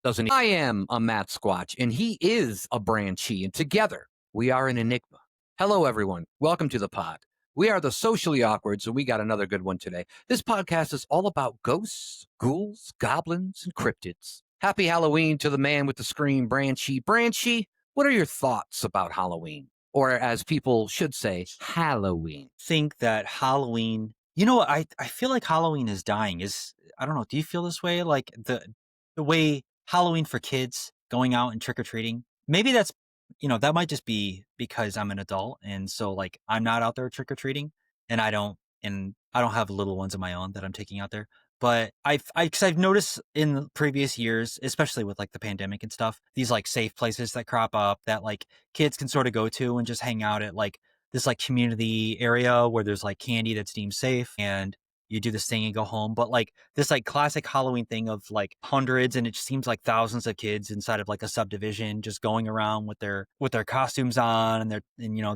doesn't he? I am a Matt Squatch, and he is a Branchy, and together we are an enigma. Hello, everyone. Welcome to the pod. We are the socially awkward, so we got another good one today. This podcast is all about ghosts, ghouls, goblins, and cryptids. Happy Halloween to the man with the scream, Branchy. Branchy, what are your thoughts about Halloween? Or as people should say, Halloween. Think that Halloween, you know what, I feel like Halloween is dying. I don't know, do you feel this way? Like the way Halloween for kids going out and trick-or-treating, maybe that's, that might just be because I'm an adult and so like I'm not out there trick-or-treating and I don't have little ones of my own that I'm taking out there. But cause I've noticed in the previous years, especially with like the pandemic and stuff, these like safe places that crop up that like kids can sort of go to and just hang out at, like this like community area where there's like candy that's deemed safe, and you do this thing and go home. But like this like classic Halloween thing of like hundreds, and it seems like thousands of kids inside of like a subdivision just going around with their costumes on and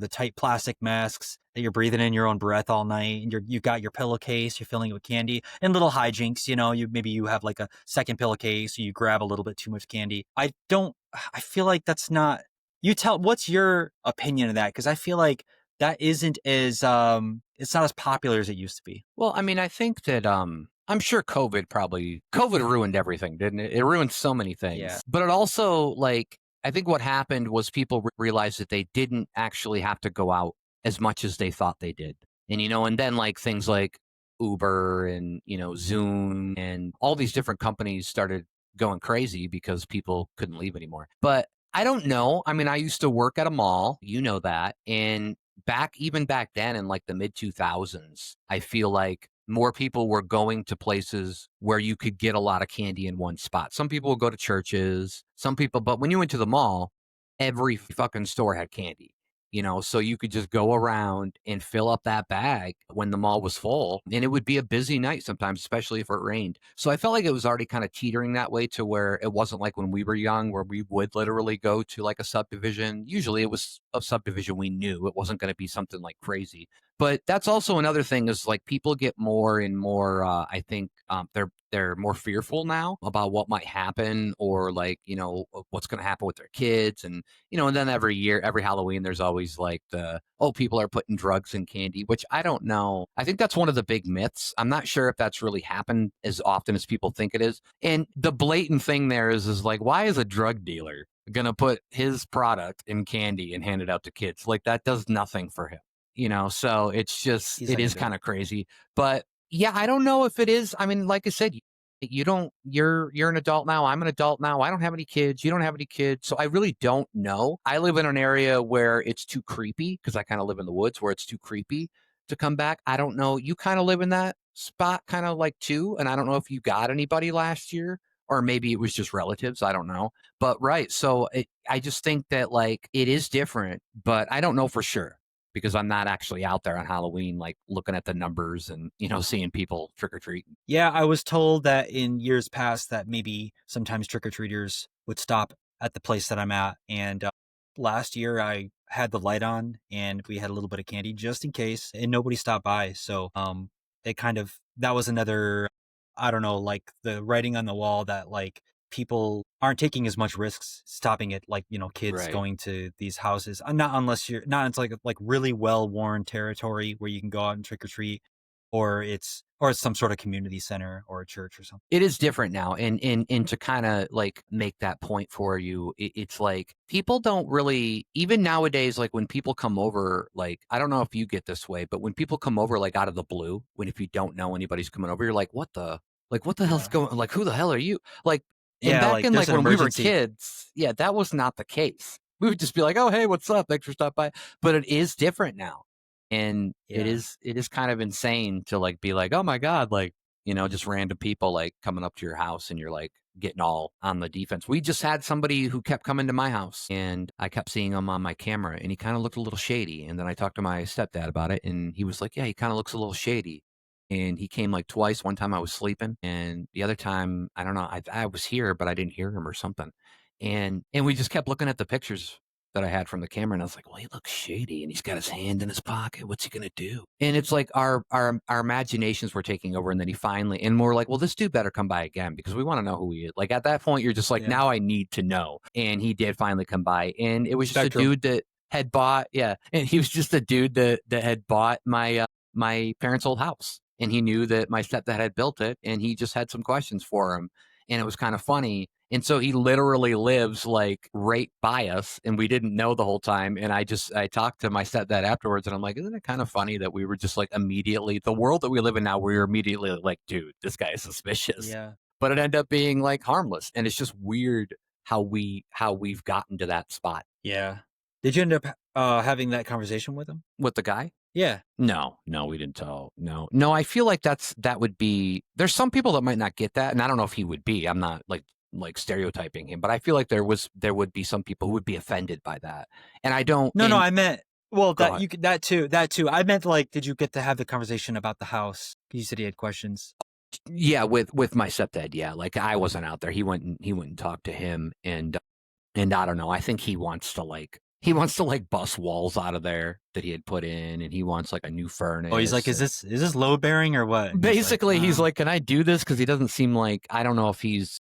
the tight plastic masks that you're breathing in your own breath all night, and you've got your pillowcase, you're filling it with candy and little hijinks. You have like a second pillowcase, so you grab a little bit too much candy. I feel like that's not, what's your opinion of that? Because I feel like that isn't as it's not as popular as it used to be. Well, I mean, I think that I'm sure COVID ruined everything, didn't it? It ruined so many things. Yeah. But it also, like, I think what happened was people realized that they didn't actually have to go out as much as they thought they did. And then like things like Uber and, Zoom and all these different companies started going crazy because people couldn't leave anymore. But I don't know. I mean, I used to work at a mall, that, and even back then in like the mid 2000s, I feel like more people were going to places where you could get a lot of candy in one spot. Some people would go to churches, but when you went to the mall, every fucking store had candy. So you could just go around and fill up that bag when the mall was full, and it would be a busy night sometimes, especially if it rained. So I felt like it was already kind of teetering that way to where it wasn't like when we were young, where we would literally go to like a subdivision. Usually it was a subdivision we knew. It wasn't going to be something like crazy. But that's also another thing is like people get more and more, I think they're more fearful now about what might happen, or like, what's going to happen with their kids. And then every year, every Halloween, there's always like people are putting drugs in candy, which I don't know. I think that's one of the big myths. I'm not sure if that's really happened as often as people think it is. And the blatant thing there is like, why is a drug dealer going to put his product in candy and hand it out to kids? Like that does nothing for him. So it's just, it is kind of crazy. But yeah, I don't know if it is. I mean, like I said, you're an adult now. I'm an adult now. I don't have any kids. You don't have any kids. So I really don't know. I live in an area where it's too creepy because I kind of live in the woods where it's too creepy to come back. I don't know. You kind of live in that spot kind of like too. And I don't know if you got anybody last year or maybe it was just relatives. I don't know. But right. So I just think that like it is different, but I don't know for sure, because I'm not actually out there on Halloween, like looking at the numbers and, seeing people trick or treat. Yeah, I was told that in years past that maybe sometimes trick-or-treaters would stop at the place that I'm at. And last year I had the light on and we had a little bit of candy just in case, and nobody stopped by. So that was another, I don't know, like the writing on the wall that like people aren't taking as much risks stopping at like, kids Right. going to these houses. Not unless you're not, it's like really well-worn territory where you can go out and trick or treat, or it's some sort of community center or a church or something. It is different now. And to kind of like make that point for you, it's like people don't really, even nowadays, like when people come over, like, I don't know if you get this way, but when people come over like out of the blue, if you don't know anybody's coming over, you're like, what the hell's going, like, who the hell are you? Like, and Yeah, back like in there's like an when we were emergency. kids, yeah, that was not the case. We would just be like, oh, hey, what's up? Thanks for stopping by. But it is different now. And it Yeah. is kind of insane to like be like, oh my God, like, just random people like coming up to your house and you're like getting all on the defense. We just had somebody who kept coming to my house and I kept seeing him on my camera and he kind of looked a little shady. And then I talked to my stepdad about it and he was like, yeah, he kind of looks a little shady. And he came like twice. One time I was sleeping and the other time, I don't know, I was here, but I didn't hear him or something. And we just kept looking at the pictures that I had from the camera, and I was like, well, he looks shady, and he's got his hand in his pocket. What's he gonna do? And it's like our imaginations were taking over, and then he finally, and we're like, well, this dude better come by again because we want to know who he is. Like at that point, you're just like, Yeah. now I need to know. And he did finally come by, and it was just a Spectrum. dude that had bought, yeah, and he was just a dude that had bought my parents' old house, and he knew that my stepdad had built it, and he just had some questions for him, and it was kind of funny. And so he literally lives like right by us, and we didn't know the whole time. And I talked to my stepdad afterwards, and I'm like, isn't it kind of funny that we were just like immediately the world that we live in now, we were immediately like, dude, this guy is suspicious. Yeah. But it ended up being like harmless, and it's just weird how we've gotten to that spot Yeah. Did you end up having that conversation with him? with the guy. Yeah. No, we didn't tell. No. I feel like that would be. There's some people that might not get that, and I don't know if he would be. I'm not like stereotyping him, but I feel like there would be some people who would be offended by that, and I don't. No, and, I meant well Go that ahead. you could that too. I meant like, did you get to have the conversation about the house? You said he had questions. Yeah, with my stepdad. Yeah, like I wasn't out there. He went and talked to him, and I don't know. I think he wants to like bust walls out of there that he had put in, and he wants like a new furnace. Oh, he's like, is this load bearing or what? And Basically, he's "Oh." like, can I do this? Because he doesn't seem like, I don't know if he's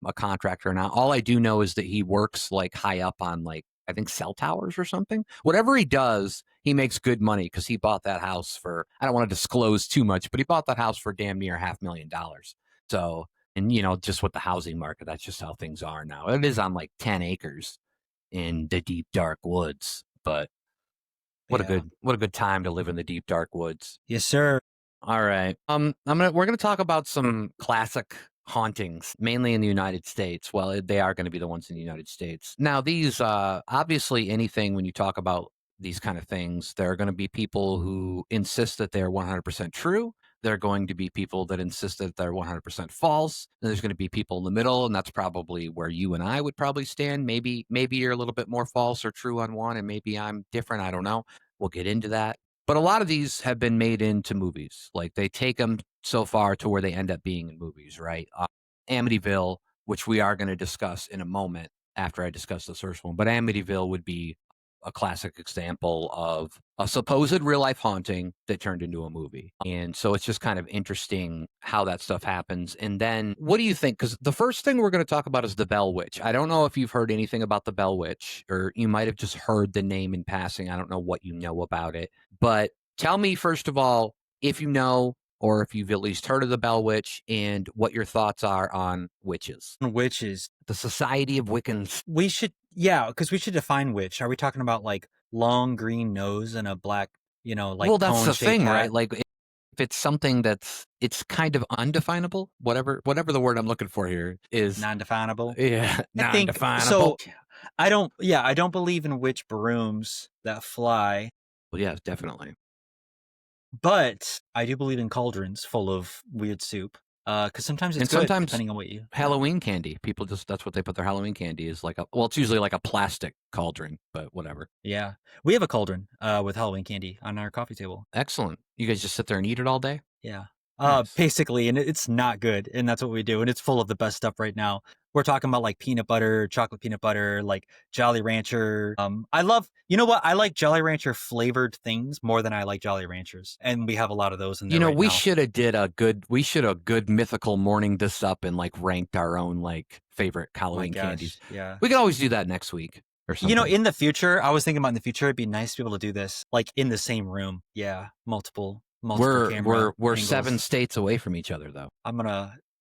a contractor or not. All I do know is that he works like high up on like, I think cell towers or something. Whatever he does, he makes good money because he bought that house for, I don't want to disclose too much, but he bought that house for damn near $500,000. So, and just with the housing market, that's just how things are now. It is on like 10 acres in the deep dark woods, but Yeah. what a good time to live in the deep dark woods. Yes, sir. All right. We're gonna talk about some classic hauntings, mainly in the United States. Well, they are going to be the ones in the United States. Now, these obviously anything when you talk about these kind of things, there are going to be people who insist that they're 100% true. There are going to be people that insist that they're 100% false. And there's going to be people in the middle, and that's probably where you and I would probably stand. Maybe you're a little bit more false or true on one, and maybe I'm different. I don't know. We'll get into that. But a lot of these have been made into movies. Like they take them so far to where they end up being in movies, right? Amityville, which we are going to discuss in a moment after I discuss the first one, but Amityville would be a classic example of a supposed real life haunting that turned into a movie. And so it's just kind of interesting how that stuff happens. And then what do you think? Because the first thing we're going to talk about is the Bell Witch. I don't know if you've heard anything about the Bell Witch, or you might have just heard the name in passing. I don't know what you know about it. But tell me, first of all, if you know, or if you've at least heard of the Bell Witch, and what your thoughts are on witches. Witches. The Society of Wiccans. We should, because we should define witch. Are we talking about like long green nose and a black, like Well, that's the cone-shaped thing, hat? right? Like if it's something it's kind of undefinable, whatever the word I'm looking for here is. Non-definable. Yeah, I think non-definable. so. I don't believe in witch brooms that fly, Well, yeah, definitely. but I do believe in cauldrons full of weird soup. Because sometimes it's And good, sometimes depending on what you Halloween candy. People that's what they put their Halloween candy is like it's usually like a plastic cauldron, but whatever. Yeah, we have a cauldron with Halloween candy on our coffee table. Excellent. You guys just sit there and eat it all day? Yeah. Nice. Basically, and it's not good, and that's what we do, and it's full of the best stuff right now. We're talking about like peanut butter, chocolate peanut butter, like Jolly Rancher. I love, you know what? I like Jolly Rancher flavored things more than I like Jolly Ranchers, and we have a lot of those in there. We should have good mythical morning this up and like ranked our own like favorite Halloween candies. Yeah. We can always do that next week or something. In the future, I was thinking about in the future, it'd be nice to be able to do this like in the same room. Yeah, multiple camera We're angles. 7 states away from each other though.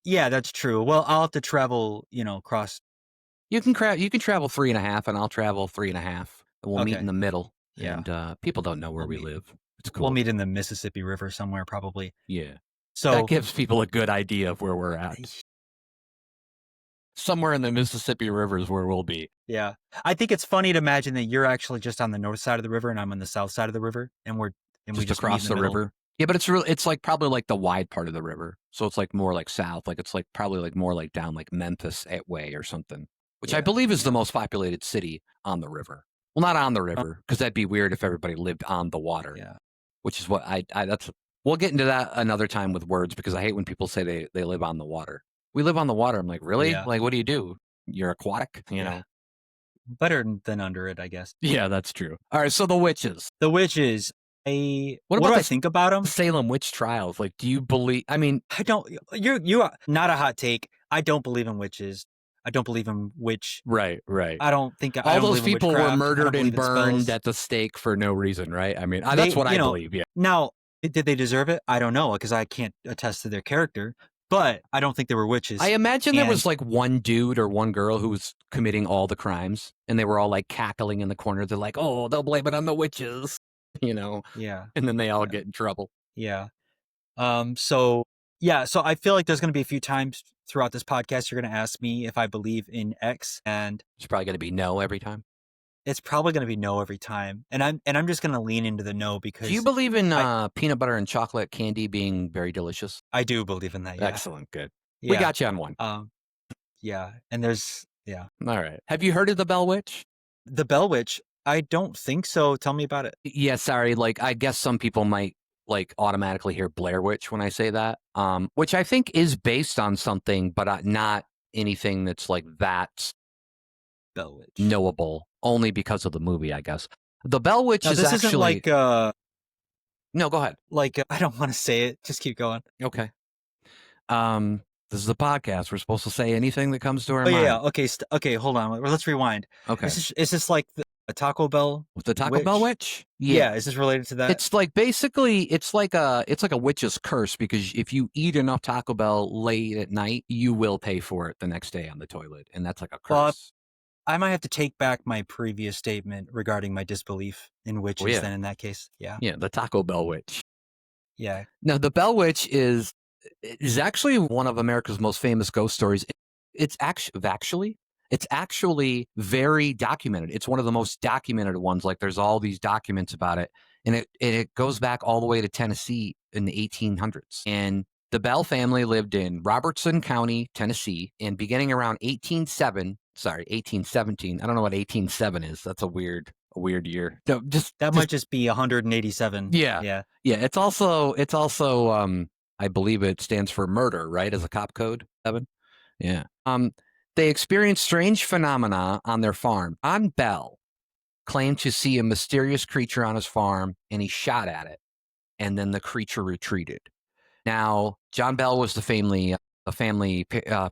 Yeah, that's true. Well, I'll have to travel, across. You can travel 3.5 and I'll travel 3.5. And we'll meet Okay. in the middle. Yeah. And people don't know where we live. It's cool. We'll meet in the Mississippi River somewhere, probably. Yeah. So that gives people a good idea of where we're at. Somewhere in the Mississippi River is where we'll be. Yeah. I think it's funny to imagine that you're actually just on the north side of the river and I'm on the south side of the river, and we just across meet in the middle. river. Yeah, but it's like probably like the wide part of the river. So it's like more like south. Like it's like probably like more like down like Memphis way or something, which I believe is the most populated city on the river. Well, not on the river, because that'd be weird if everybody lived on the water. Yeah. Which is what we'll get into that another time with words, because I hate when people say they live on the water. We live on the water. I'm like, really? Yeah. Like, what do you do? You're aquatic, you know? better than under it, I guess. Yeah, that's true. All right, so the witches. The witches. What What about do I the think about them? Salem witch trials? Like, do you believe? I mean, I don't. You are not a hot take. I don't believe in witches. I don't believe in witch. right, right. I don't think I All don't those believe in people were witchcraft. I don't murdered and believe in burned spells. at the stake for no reason, right? I mean, that's They, what I believe. Yeah. now did they deserve it? I don't know because I can't attest to their character. But I don't think they were I witches. imagine there And was like one dude or one girl who was committing all the crimes, and they were all like cackling in the corner. They're like, "Oh, they'll blame it on the witches," you know, yeah, and then they all yeah, get in trouble. yeah. So yeah, so I feel like there's going to be a few times throughout this podcast you're going to ask me if I believe in X, and It's probably going to be no every time. it's probably going to be no every time. And I'm just going to lean into the no Do you because believe in I peanut butter and chocolate candy being very delicious? I do believe in that. Yeah, Excellent, good. We yeah, got you on one. yeah. And there's yeah All right. Have you heard of the Bell Witch? the Bell Witch. I don't think so. Tell me about it. Yeah, sorry. Like, I guess some people might like automatically hear Blair Witch when I say that, which I think is based on something, but not anything that's like that Bell Witch. knowable. Only because of the movie, I guess. The Bell Witch Now is this isn't actually. like No, go ahead. I don't want to say it. Just keep going. Okay. Um, this is a podcast. We're supposed to say anything that comes to our Oh yeah, mind. yeah. Okay, okay. Hold on. Let's rewind. Okay. Is this like a Taco Bell? With the Taco Bell Witch? Yeah. Is this related to that? It's like basically it's like a witch's curse because if you eat enough Taco Bell late at night, you will pay for it the next day on the toilet, and that's like a Well, curse. I might have to take back my previous statement regarding my disbelief in witches. yeah. Then in that case, yeah, Yeah, the Taco Bell Witch. yeah. Now, the Bell Witch is actually one of America's most famous ghost stories. It's actually very documented. It's one of the most documented ones. Like there's all these documents about it, and it goes back all the way to Tennessee in the 1800s. And the Bell family lived in Robertson County, Tennessee, and beginning around 1817. I don't know what 187 is. That's a weird year. No, That might just be 187. yeah. Yeah. Yeah, it's also I believe it stands for murder, right? As a cop code, Evan. Yeah. They experienced strange phenomena on their farm. John Bell claimed to see a mysterious creature on his farm, and he shot at it, and then the creature retreated. Now, John Bell was the family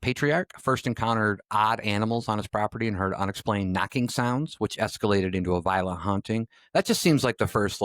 patriarch, first encountered odd animals on his property and heard unexplained knocking sounds, which escalated into a violent haunting. That just seems like the first,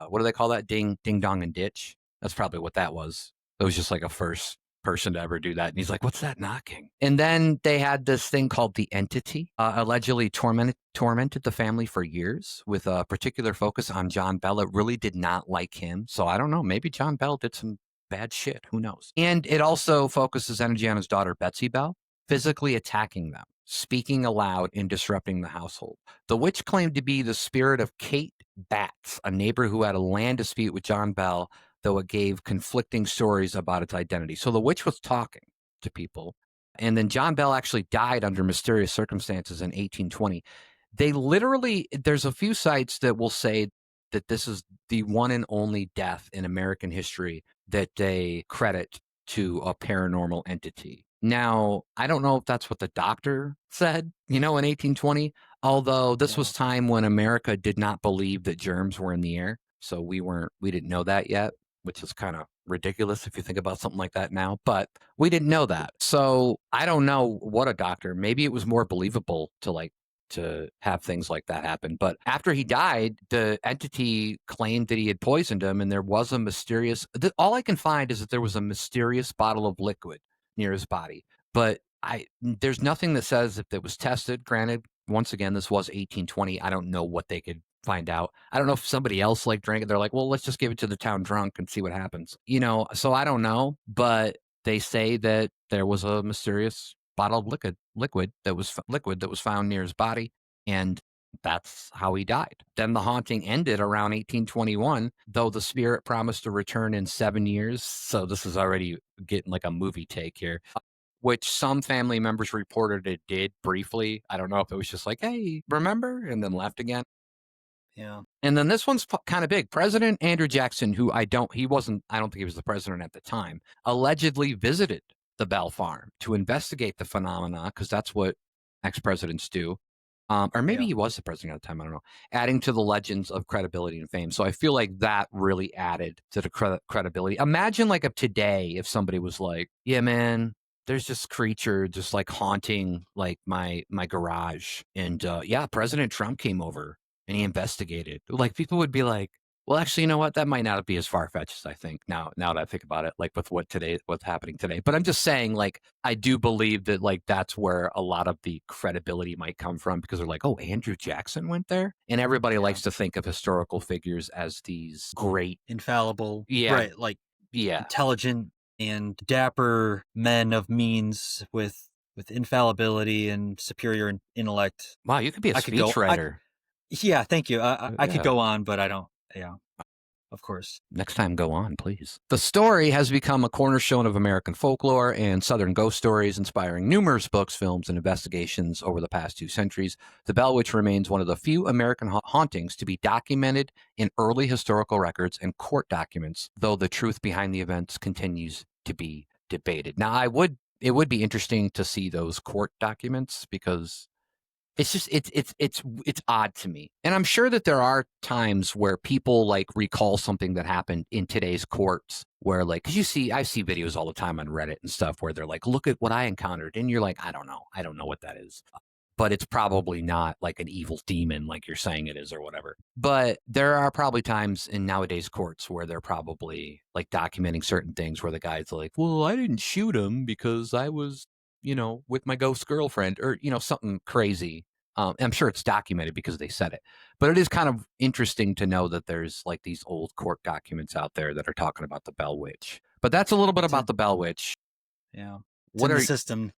what do they call that? Ding, ding, dong, and ditch. That's probably what that was. It was just like a first person to ever do that. And he's like, what's that knocking? And then they had this thing called the entity, allegedly tormented the family for years with a particular focus on John Bell. It really did not like him. So I don't know. Maybe John Bell did some bad shit. Who knows? And it also focuses energy on his daughter, Betsy Bell, physically attacking them, speaking aloud, and disrupting the household. The witch claimed to be the spirit of Kate Batts, a neighbor who had a land dispute with John Bell, though it gave conflicting stories about its identity. So the witch was talking to people. And then John Bell actually died under mysterious circumstances in 1820. They literally, there's a few sites that will say that this is the one and only death in American history that they credit to a paranormal entity. Now, I don't know if that's what the doctor said, in 1820, although this was time when America did not believe that germs were in the air. So we didn't know that yet, which is kind of ridiculous if you think about something like that now, but we didn't know that. So I don't know what a doctor, maybe it was more believable to have things like that happen. But after he died, the entity claimed that he had poisoned him, and there was a mysterious, all I can find is that there was a mysterious bottle of liquid near his body. But there's nothing that says if it was tested. Granted, once again, this was 1820. I don't know what they could find out. I don't know if somebody else drank it. They're like, well, let's just give it to the town drunk and see what happens. So I don't know, but they say that there was a mysterious bottle of liquid that was found near his body, and that's how he died. Then the haunting ended around 1821, though the spirit promised to return in 7 years. So this is already getting like a movie take here, which some family members reported it did briefly. I don't know if it was just like, hey, remember, and then left again. Yeah. And then this one's kind of big. President Andrew Jackson, I don't think he was the president at the time, allegedly visited the Bell farm to investigate the phenomena, because that's what ex-presidents do. Or maybe Yeah. he was the president at the time. I don't know. Adding to the legends of credibility and fame. So I feel like that really added to the credibility. Imagine like of today if somebody was like, "Yeah, man, there's this creature just like haunting like my garage, and yeah, President Trump came over and he investigated." Like people would be like, well, actually, you know what? That might not be as far fetched as I think now that I think about it, like with what's happening today. But I'm just saying, like, I do believe that like that's where a lot of the credibility might come from because they're like, oh, Andrew Jackson went there. And everybody Yeah. likes to think of historical figures as these great, Infallible. yeah, Right. Like yeah. intelligent and dapper men of means with infallibility and superior intellect. Wow, you could be a I could go. speechwriter. Yeah, thank you. I could Yeah. go on, but I don't. Yeah, of course. Next time, go on, please. The story has become a cornerstone of American folklore and Southern ghost stories, inspiring numerous books, films, and investigations over the past 2 centuries. The Bell Witch remains one of the few American hauntings to be documented in early historical records and court documents, though the truth behind the events continues to be debated. Now, it would be interesting to see those court documents because it's just it's odd to me. And I'm sure that there are times where people like recall something that happened in today's courts where like cuz I see videos all the time on Reddit and stuff where they're like look at what I encountered and you're like I don't know. I don't know what that is. But it's probably not like an evil demon like you're saying it is or whatever. But there are probably times in nowadays courts where they're probably like documenting certain things where the guy's like, "Well, I didn't shoot him because I was with my ghost girlfriend or, something crazy. I'm sure it's documented because they said it, but it is kind of interesting to know that there's like these old court documents out there that are talking about the Bell Witch. But that's a little bit It's about in, the Bell Witch. yeah, it's What in the are system.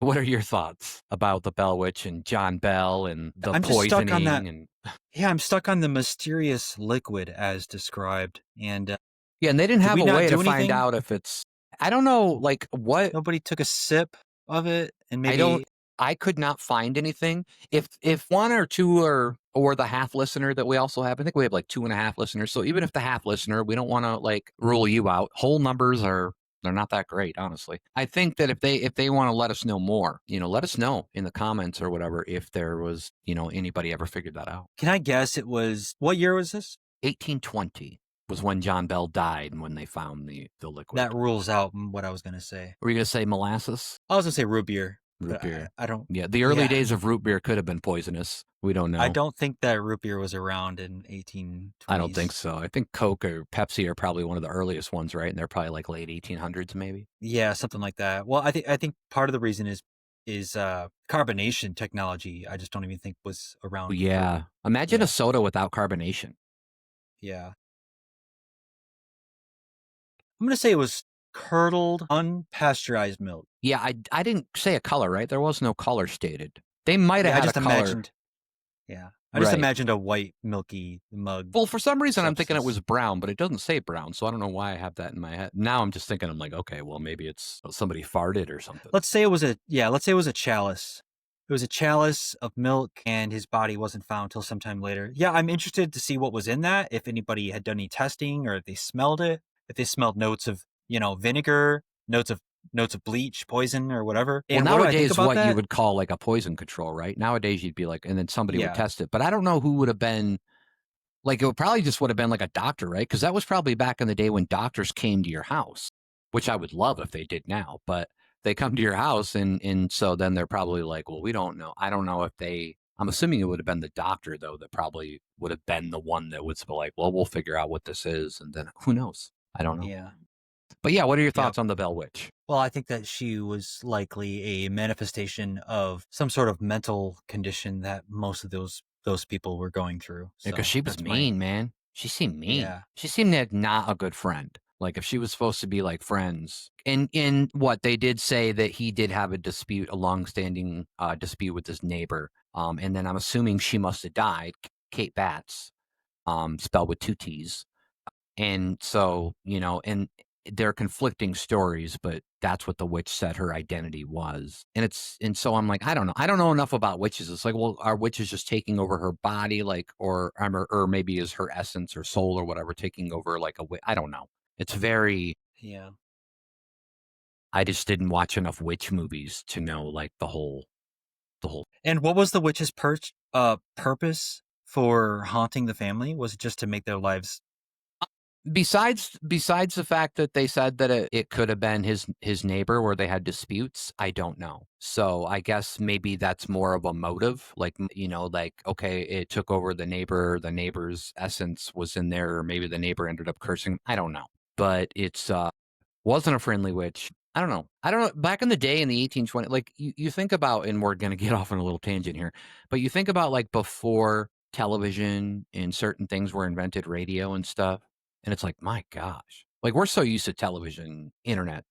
what are your thoughts about the Bell Witch and John Bell and the I'm just stuck on that. poisoning and Yeah, I'm stuck on the mysterious liquid as described. And yeah, and they didn't did have we a not way to do find anything? out if it's I don't know like what Nobody took a sip of it, and I don't maybe. I could not find anything. If one or two or the half listener that we also have, I think we have like 2.5 listeners. So even if the half listener, we don't want to like rule you out. Whole numbers they're not that great, honestly. I think that if they want to let us know more, let us know in the comments or whatever if there was, anybody ever figured that out. Can I guess it was what year was this? 1820 was when John Bell died and when they found the That liquid. rules out what I was gonna say. Were you gonna say molasses? I was gonna say root beer, Root but beer. I don't. Yeah, the early Yeah, days of root beer could have been poisonous. We don't I know. don't think that root beer was around in I don't think 1820s. so. I think Coke or Pepsi are probably one of the earliest ones, right? And they're probably like late 1800s, maybe. Yeah, something like that. Well, I think part of the reason is carbonation technology. I just don't even think was around for. Yeah. Imagine a Yeah, soda without carbonation. yeah. I'm gonna say it was curdled, unpasteurized milk. Yeah, I didn't say a color, right? There was no color stated. They might have Yeah, I had a just color, imagined. Yeah, I just right? imagined a white, milky mug Well, for some reason, I'm thinking it substance. was brown, but it doesn't say brown, so I don't know why I have that in my head. Now I'm just thinking, I'm like, okay, well, maybe it's somebody farted or something. Let's say it was a yeah. Let's say it was a chalice. It was a chalice of milk, and his body wasn't found till sometime later. Yeah, I'm interested to see what was in that. If anybody had done any testing, or if they smelled it, if they smelled notes of vinegar, notes of bleach, poison, or whatever. Well, And what do I think nowadays, about what you that? would call like a poison control, right? Nowadays, you'd be like, and then somebody would Yeah, test it, but I don't know who would have been. Like, it would probably just would have been like a doctor, right? Because that was probably back in the day when doctors came to your house, which I would love if they did now. But they come to your house, and so then they're probably like, well, we don't know. I don't know if they. I'm assuming it would have been the doctor though that probably would have been the one that would be like, well, we'll figure out what this is, and then who knows? I don't know. yeah, But yeah, what are your yeah. thoughts on the Bell Witch? Well, I think that she was likely a manifestation of some sort of mental condition that most of those people were going through. Because So she was that's my mean, man. She seemed mean. yeah, She seemed like not a good friend. Like if she was supposed to be like friends, and in what they did say that he did have a dispute, a long-standing dispute with his neighbor, and then I'm assuming she must have died. Kate Batts, spelled with two T's, and so and they're conflicting stories, but that's what the witch said her identity was. And so I'm like, I don't know enough about witches. It's like, well, are witches just taking over her body, like, or maybe is her essence or soul or whatever taking over like a witch? I don't know. It's very. yeah. I just didn't watch enough witch movies to know like the whole. the whole. And what was the witch's purpose for haunting the family? Was it just to make their lives? Besides the fact that they said that it could have been his neighbor where they had disputes, I don't know. So I guess maybe that's more of a motive, like like okay, it took over the neighbor's essence was in there, or maybe the neighbor ended up cursing. I don't know, but it's wasn't a friendly witch. I don't know. I don't know. Back in the day in the 1820, like you think about, and we're gonna get off on a little tangent here, but you think about like before television and certain things were invented, radio and stuff, and it's like, my gosh, like we're so used to television, internet,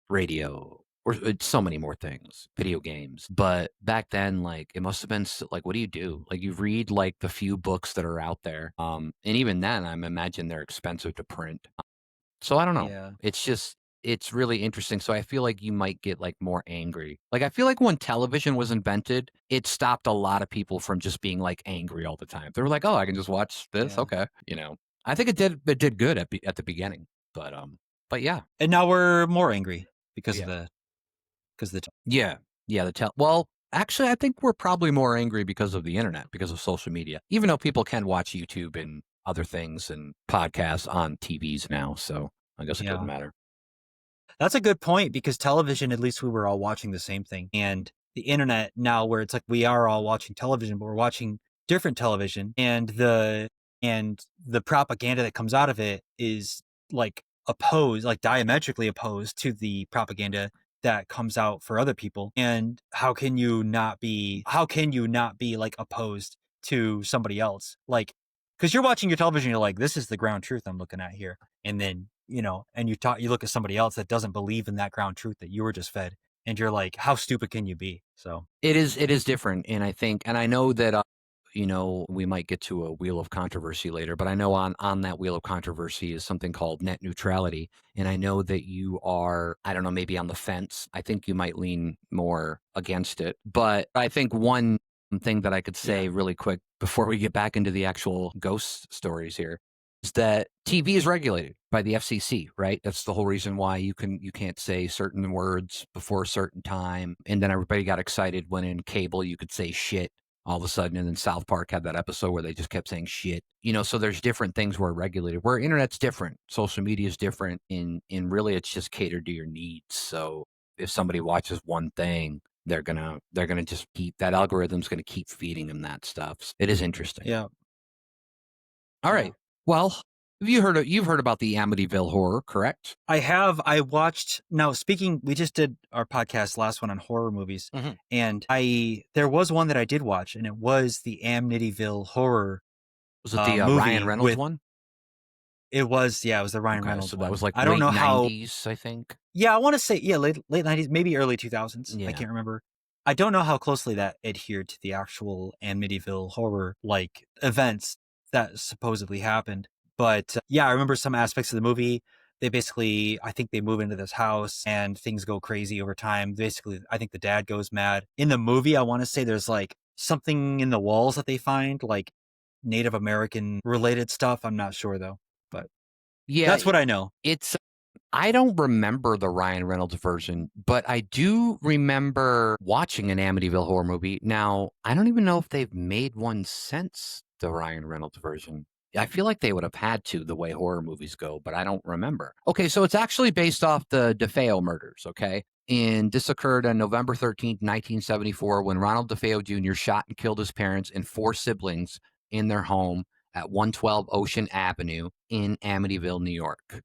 radio, or it's so many more things, video games. But back then, like it must have been like, what do you do? Like you read like the few books that are out there, and even then, I'm imagine they're expensive to print. So I don't know. Yeah, It's just it's really interesting. So I feel like you might get like more angry. Like I feel like when television was invented, it stopped a lot of people from just being like angry all the time. They were like, "Oh, I can just watch this." yeah. Okay, I think it did good at the beginning. But yeah. And now we're more angry because of Yeah. the Yeah. Yeah, well, actually I think we're probably more angry because of the internet, because of social media. Even though people can watch YouTube and other things and podcasts on TVs now, so I guess it doesn't yeah. matter. That's a good point because television, at least we were all watching the same thing. And the internet now where it's like we are all watching television, but we're watching different television and the propaganda that comes out of it is like opposed, like diametrically opposed to the propaganda that comes out for other people. And how can you not be like opposed to somebody else? Like, because you're watching your television, you're like, this is the ground truth I'm looking at here. And then and you look at somebody else that doesn't believe in that ground truth that you were just fed, and you're like, how stupid can you be? So It is different, and I know that, we might get to a wheel of controversy later, but I know on that wheel of controversy is something called net neutrality, and I know that you are, I don't know, maybe on the fence. I think you might lean more against it, but I think one thing that I could yeah, say really quick before we get back into the actual ghost stories here is that TV is regulated by the FCC, right? That's the whole reason why you can't say certain words before a certain time. And then everybody got excited when in cable you could say shit all of a sudden. And then South Park had that episode where they just kept saying shit. So there's different things where regulated. Where internet's different, social media is different, and really it's just catered to your needs. So if somebody watches one thing, they're gonna just keep that algorithm's gonna keep feeding them that stuff. It is interesting. yeah, All yeah. right. Well, you've heard about the Amityville Horror, correct? I watched. Now, speaking, we just did our podcast, last one on horror movies, Mhm. and there was one that I did watch, and it was the Amityville Horror Was it the Ryan movie Reynolds with. one? It was the Ryan Okay, Reynolds so that was one. like I don't late know how. '90s, I think. Yeah, I want to say late 90s, maybe early 2000s. I Yeah. can't remember. I don't know how closely that adhered to the actual Amityville Horror like events that supposedly happened. But yeah, I remember some aspects of the movie. They basically, I think they move into this house and things go crazy over time. Basically, I think the dad goes mad. In the movie, I want to say there's like something in the walls that they find, like Native American related stuff. I'm not sure though, but Yeah, that's what I know. it's I don't remember the Ryan Reynolds version, but I do remember watching an Amityville Horror movie. Now, I don't even know if they've made one since the Ryan Reynolds version. I feel like they would have had to, the way horror movies go, but I don't remember. Okay, so it's actually based off the DeFeo murders, okay? And this occurred on November 13th, 1974, when Ronald DeFeo Jr. shot and killed his parents and four siblings in their home at 112 Ocean Avenue in Amityville, New York.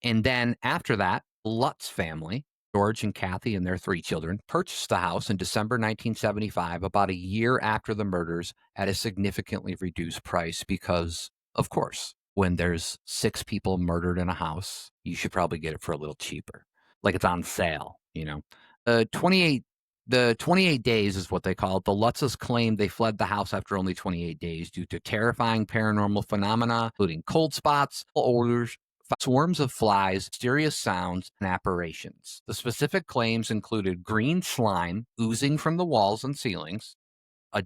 And then after that, Lutz family, George and Kathy and their three children, purchased the house in December 1975, about a year after the murders, at a significantly reduced price because, of course, when there's six people murdered in a house, you should probably get it for a little cheaper. Like it's on sale. 28 the 28 days is what they call it. The Lutzes claimed they fled the house after only 28 days due to terrifying paranormal phenomena, including cold spots, odors, swarms of flies, mysterious sounds, and apparitions. The specific claims included green slime oozing from the walls and ceilings, a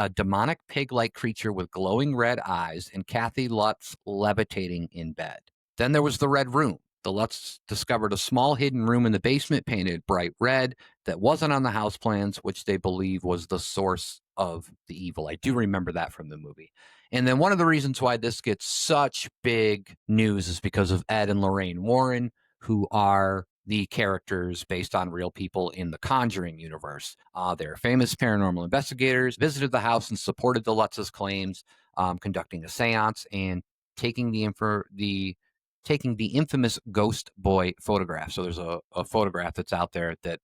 demonic pig-like creature with glowing red eyes, and Kathy Lutz levitating in bed. Then there was the Red Room, The Lutz discovered a small hidden room in the basement painted bright red that wasn't on the house plans, which they believe was the source of the evil. I do remember that from the movie. And then one of the reasons why this gets such big news is because of Ed and Lorraine Warren, who are the characters based on real people in the Conjuring universe. They're famous paranormal investigators, visited the house and supported the Lutz's claims, conducting a seance and taking taking the infamous ghost boy photograph. So there's a photograph that's out there that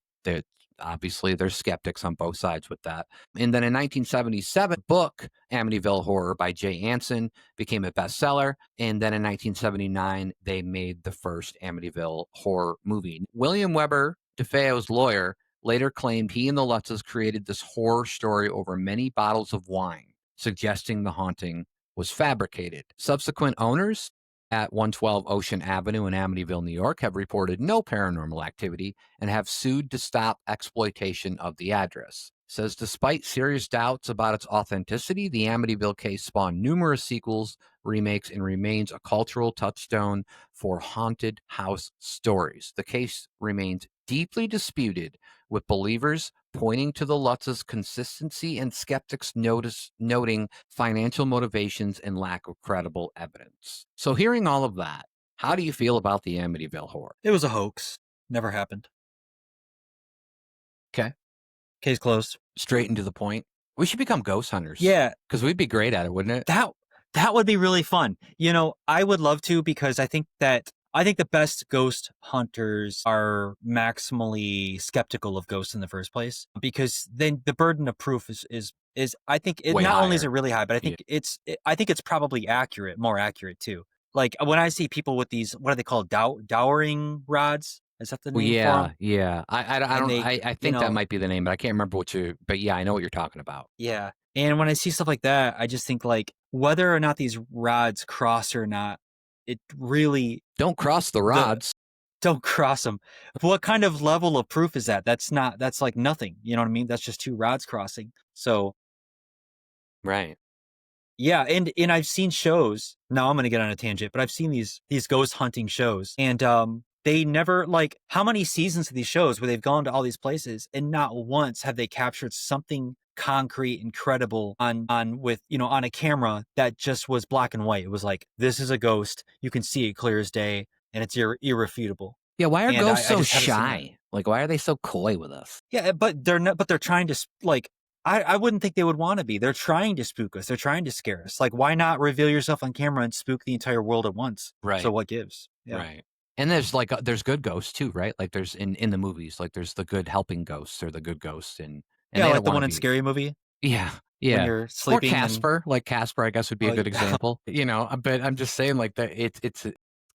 obviously there's skeptics on both sides with that. And then in 1977, book Amityville Horror by Jay Anson became a bestseller. And then in 1979, they made the first Amityville Horror movie. William Weber, DeFeo's lawyer, later claimed he and the Lutzes created this horror story over many bottles of wine, suggesting the haunting was fabricated. Subsequent owners at 112 Ocean Avenue in Amityville, New York, have reported no paranormal activity and have sued to stop exploitation of the address. Says despite serious doubts about its authenticity, the Amityville case spawned numerous sequels, remakes, and remains a cultural touchstone for haunted house stories. The case remains deeply disputed, with believers pointing to the Lutz's consistency and skeptics noting financial motivations and lack of credible evidence. So, hearing all of that, how do you feel about the Amityville Horror? It was a hoax. Never happened. Okay. Case closed. Straight and to the point. We should become ghost hunters. Yeah, because we'd be great at it, wouldn't it? that would be really fun. I would love to, because I think the best ghost hunters are maximally skeptical of ghosts in the first place, because then the burden of proof is I think it Way not only is higher. it really high, but I think I think it's probably more accurate too. Like when I see people with these, what are they called, dowering rods? Is that the Well, name for yeah, them? yeah. I And don't. they, I you think that know, might be the name, but I can't remember what you. But yeah, I know what you're talking about. yeah. And when I see stuff like that, I just think, like, whether or not these rods cross or not, it really Don't cross the the rods. don't cross them. What kind of level of proof is that? That's like nothing. You know what I mean? That's just two rods crossing. So Right. yeah, and I've seen shows. Now I'm gonna get on a tangent, but I've seen these ghost hunting shows, and they never, like, how many seasons of these shows where they've gone to all these places and not once have they captured something concrete and credible on with on a camera that just was black and white. It was like, this is a ghost, you can see it clear as day, and it's irrefutable. Yeah. Why are And ghosts I so just haven't seen that. shy? Like, why are they so coy with us? Yeah, but they're not. But they're trying to like. I wouldn't think they would want to be. They're trying to spook us. They're trying to scare us. Like, why not reveal yourself on camera and spook the entire world at once? So Right. what gives? Yeah. Right. And there's like there's good ghosts too, right? Like there's in the movies, like there's the good helping ghosts or the good ghosts, and Yeah, they like don't the want to one in be. Scary Movie Yeah, when yeah. you're Or sleeping and Casper, like Casper, I guess would be a oh, good example. But I'm just saying, like that it's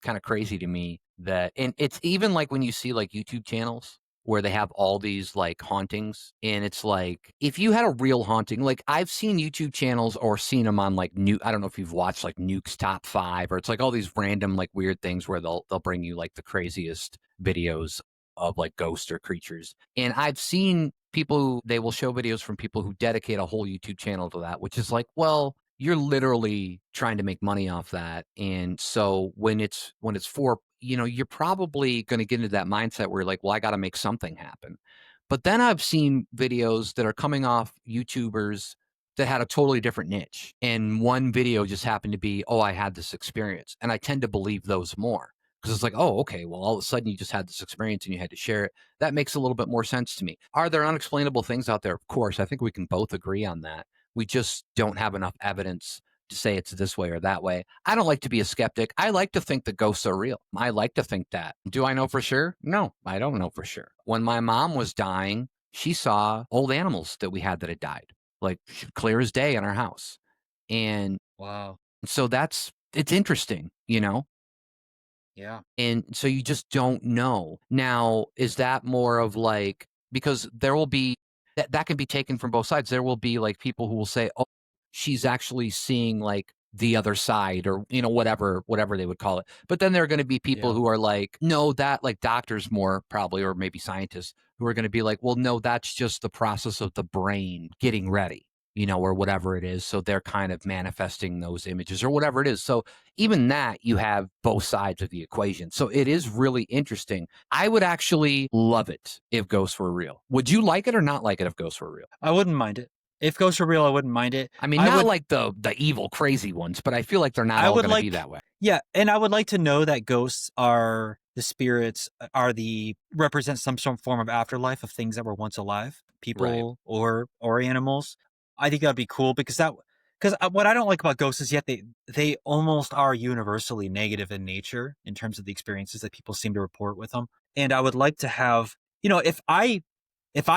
kind of crazy to me that, and it's even like when you see like YouTube channels where they have all these like hauntings, and it's like if you had a real haunting, like I've seen YouTube channels or seen them on like new. I don't know if you've watched like Nuke's Top Five, or it's like all these random like weird things where they'll bring you like the craziest videos of like ghosts or creatures. And I've seen people who they will show videos from people who dedicate a whole YouTube channel to that, which is like, well, you're literally trying to make money off that. And so when it's for, you're probably going to get into that mindset where you're like, well, I got to make something happen. But then I've seen videos that are coming off YouTubers that had a totally different niche. And one video just happened to be, oh, I had this experience. And I tend to believe those more because it's like, oh, okay, well, all of a sudden you just had this experience and you had to share it. That makes a little bit more sense to me. Are there unexplainable things out there? Of course. I think we can both agree on that. We just don't have enough evidence to say it's this way or that way. I don't like to be a skeptic. I like to think that ghosts are real. I like to think that. Do I know for sure? No, I don't know for sure. When my mom was dying, she saw old animals that we had that had died, like clear as day in our house. And wow. so it's interesting. Yeah. And so you just don't know. Now, is that more of like, because there will be that can be taken from both sides. There will be like people who will say, oh, she's actually seeing like the other side or, whatever they would call it. But then there are going to be people Yeah. who are like, no, that like doctors more probably, or maybe scientists who are going to be like, well, no, that's just the process of the brain getting ready. or whatever it is. So they're kind of manifesting those images or whatever it is. So even that, you have both sides of the equation. So it is really interesting. I would actually love it if ghosts were real. Would you like it or not like it if ghosts were real? I wouldn't mind it. If ghosts were real, I wouldn't mind it. I mean, I not would like the evil, crazy ones, but I feel like they're not I all would going to be like that way. yeah, and I would like to know that ghosts are the spirits, are the represent some form of afterlife of things that were once alive, Right. people or animals. I think that'd be cool because what I don't like about ghosts is yet they almost are universally negative in nature in terms of the experiences that people seem to report with them. And I would like to have, if I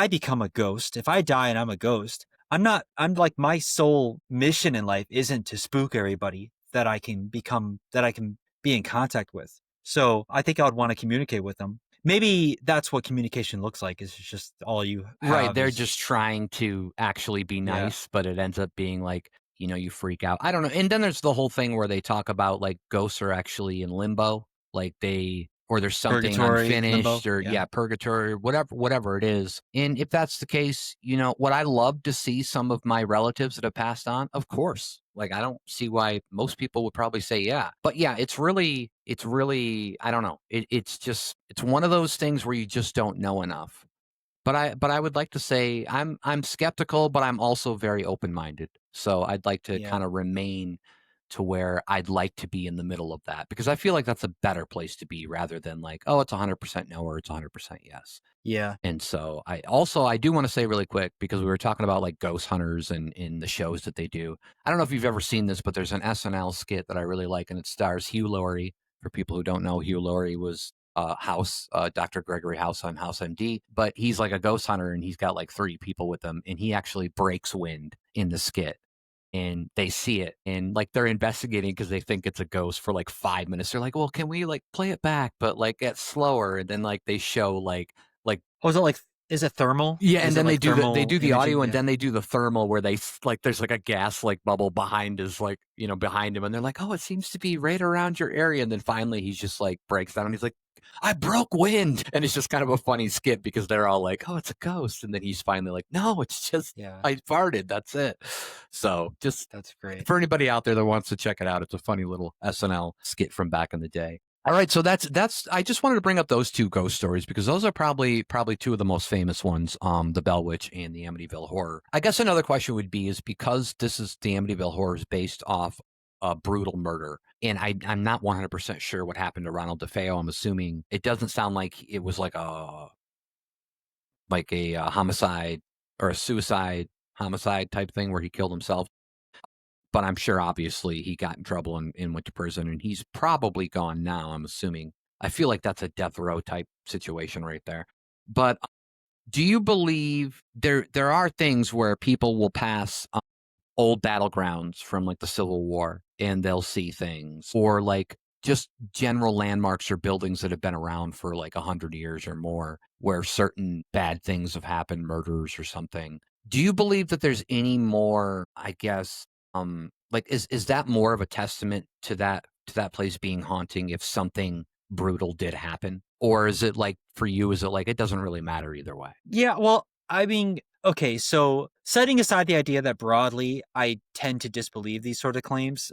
become a ghost, if I die and I'm a ghost, I'm like, my sole mission in life isn't to spook everybody that I can be in contact with. So I think I would want to communicate with them. Maybe that's what communication looks like, is just all you Right. have They're is, just trying to actually be yeah, nice, but it ends up being like, you freak out. I don't know. And then there's the whole thing where they talk about like ghosts are actually in limbo, like or there's something purgatory, limbo. unfinished or Yeah. yeah, purgatory, whatever it is. And if that's the case, what I love to see some of my relatives that have passed on, of course. Like I don't see why most people would probably say yeah. But yeah, it's really I don't know. It's one of those things where you just don't know enough. But I would like to say I'm skeptical, but I'm also very open-minded. So I'd like to Yeah. kind of remain to where I'd like to be in the middle of that because I feel like that's a better place to be rather than like, oh, it's 100% no or it's 100% yes. Yeah. And so I do want to say really quick because we were talking about like ghost hunters and in the shows that they do. I don't know if you've ever seen this, but there's an SNL skit that I really like and it stars Hugh Laurie. For people who don't know, Hugh Laurie was Dr. Gregory House on House MD, but he's like a ghost hunter and he's got like three people with him and he actually breaks wind in the skit and they see it and like they're investigating because they think it's a ghost for like 5 minutes. They're like, well, can we like play it back, but like get slower? And then like they show like Oh, is it like, is it thermal? yeah, and Is it then like they thermal do the imaging? audio, and Yeah. then they do the thermal where like there's like a gas like bubble behind his like behind him, and they're like, oh, it seems to be right around your area, and then finally he's just like breaks down, and he's like, I broke wind, and it's just kind of a funny skit because they're all like, oh, it's a ghost, and then he's finally like, no, it's just Yeah. I farted, that's it. So just That's great. for anybody out there that wants to check it out, it's a funny little SNL skit from back in the day. All right, so that's. I just wanted to bring up those two ghost stories because those are probably two of the most famous ones, the Bell Witch and the Amityville Horror. I guess another question would be is because this is the Amityville Horror is based off a brutal murder, and I'm not 100% sure what happened to Ronald DeFeo. I'm assuming it doesn't sound like it was like a homicide or a suicide homicide type thing where he killed himself. But I'm sure obviously he got in trouble and went to prison and he's probably gone now, I'm assuming. I feel like that's a death row type situation right there. But do you believe there are things where people will pass old battlegrounds from like the Civil War and they'll see things or like just general landmarks or buildings that have been around for like 100 years or more where certain bad things have happened, murders or something. Do you believe that there's any more, I guess, like is that more of a testament to that place being haunting if something brutal did happen? Or is it like for you, is it like it doesn't really matter either way? Yeah, well, I mean, okay, so setting aside the idea that broadly I tend to disbelieve these sort of claims,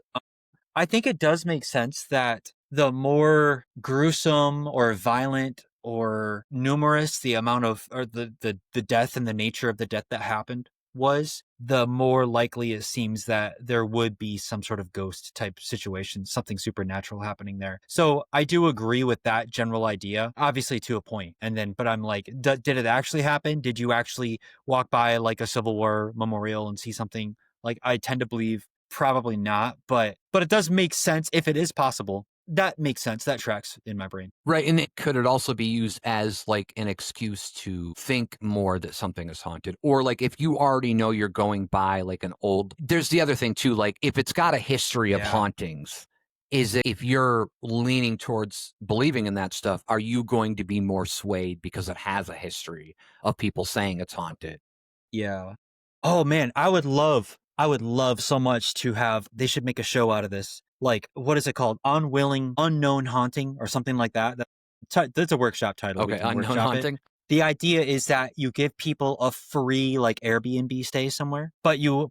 I think it does make sense that the more gruesome or violent or numerous the amount of, or the death and the nature of the death that happened was, the more likely it seems that there would be some sort of ghost type situation, something supernatural happening there. So I do agree with that general idea, obviously to a point. And then, but I'm like, did it actually happen? Did you actually walk by like a Civil War memorial and see something? Like, I tend to believe probably not, but it does make sense if it is possible. That makes sense. That tracks in my brain. Right, and could it also be used as, like, an excuse to think more that something is haunted? Or, like, if you already know you're going by, like, an old there's the other thing too, like, if it's got a history of Yeah. hauntings, is it if you're leaning towards believing in that stuff, are you going to be more swayed because it has a history of people saying it's haunted? Yeah. Oh man, I would love so much to have, they should make a show out of this. Like, what is it called? Unwilling, Unknown Haunting or something like that. That's a workshop title. We Okay, can unknown workshop it. haunting? The idea is that you give people a free like Airbnb stay somewhere, but you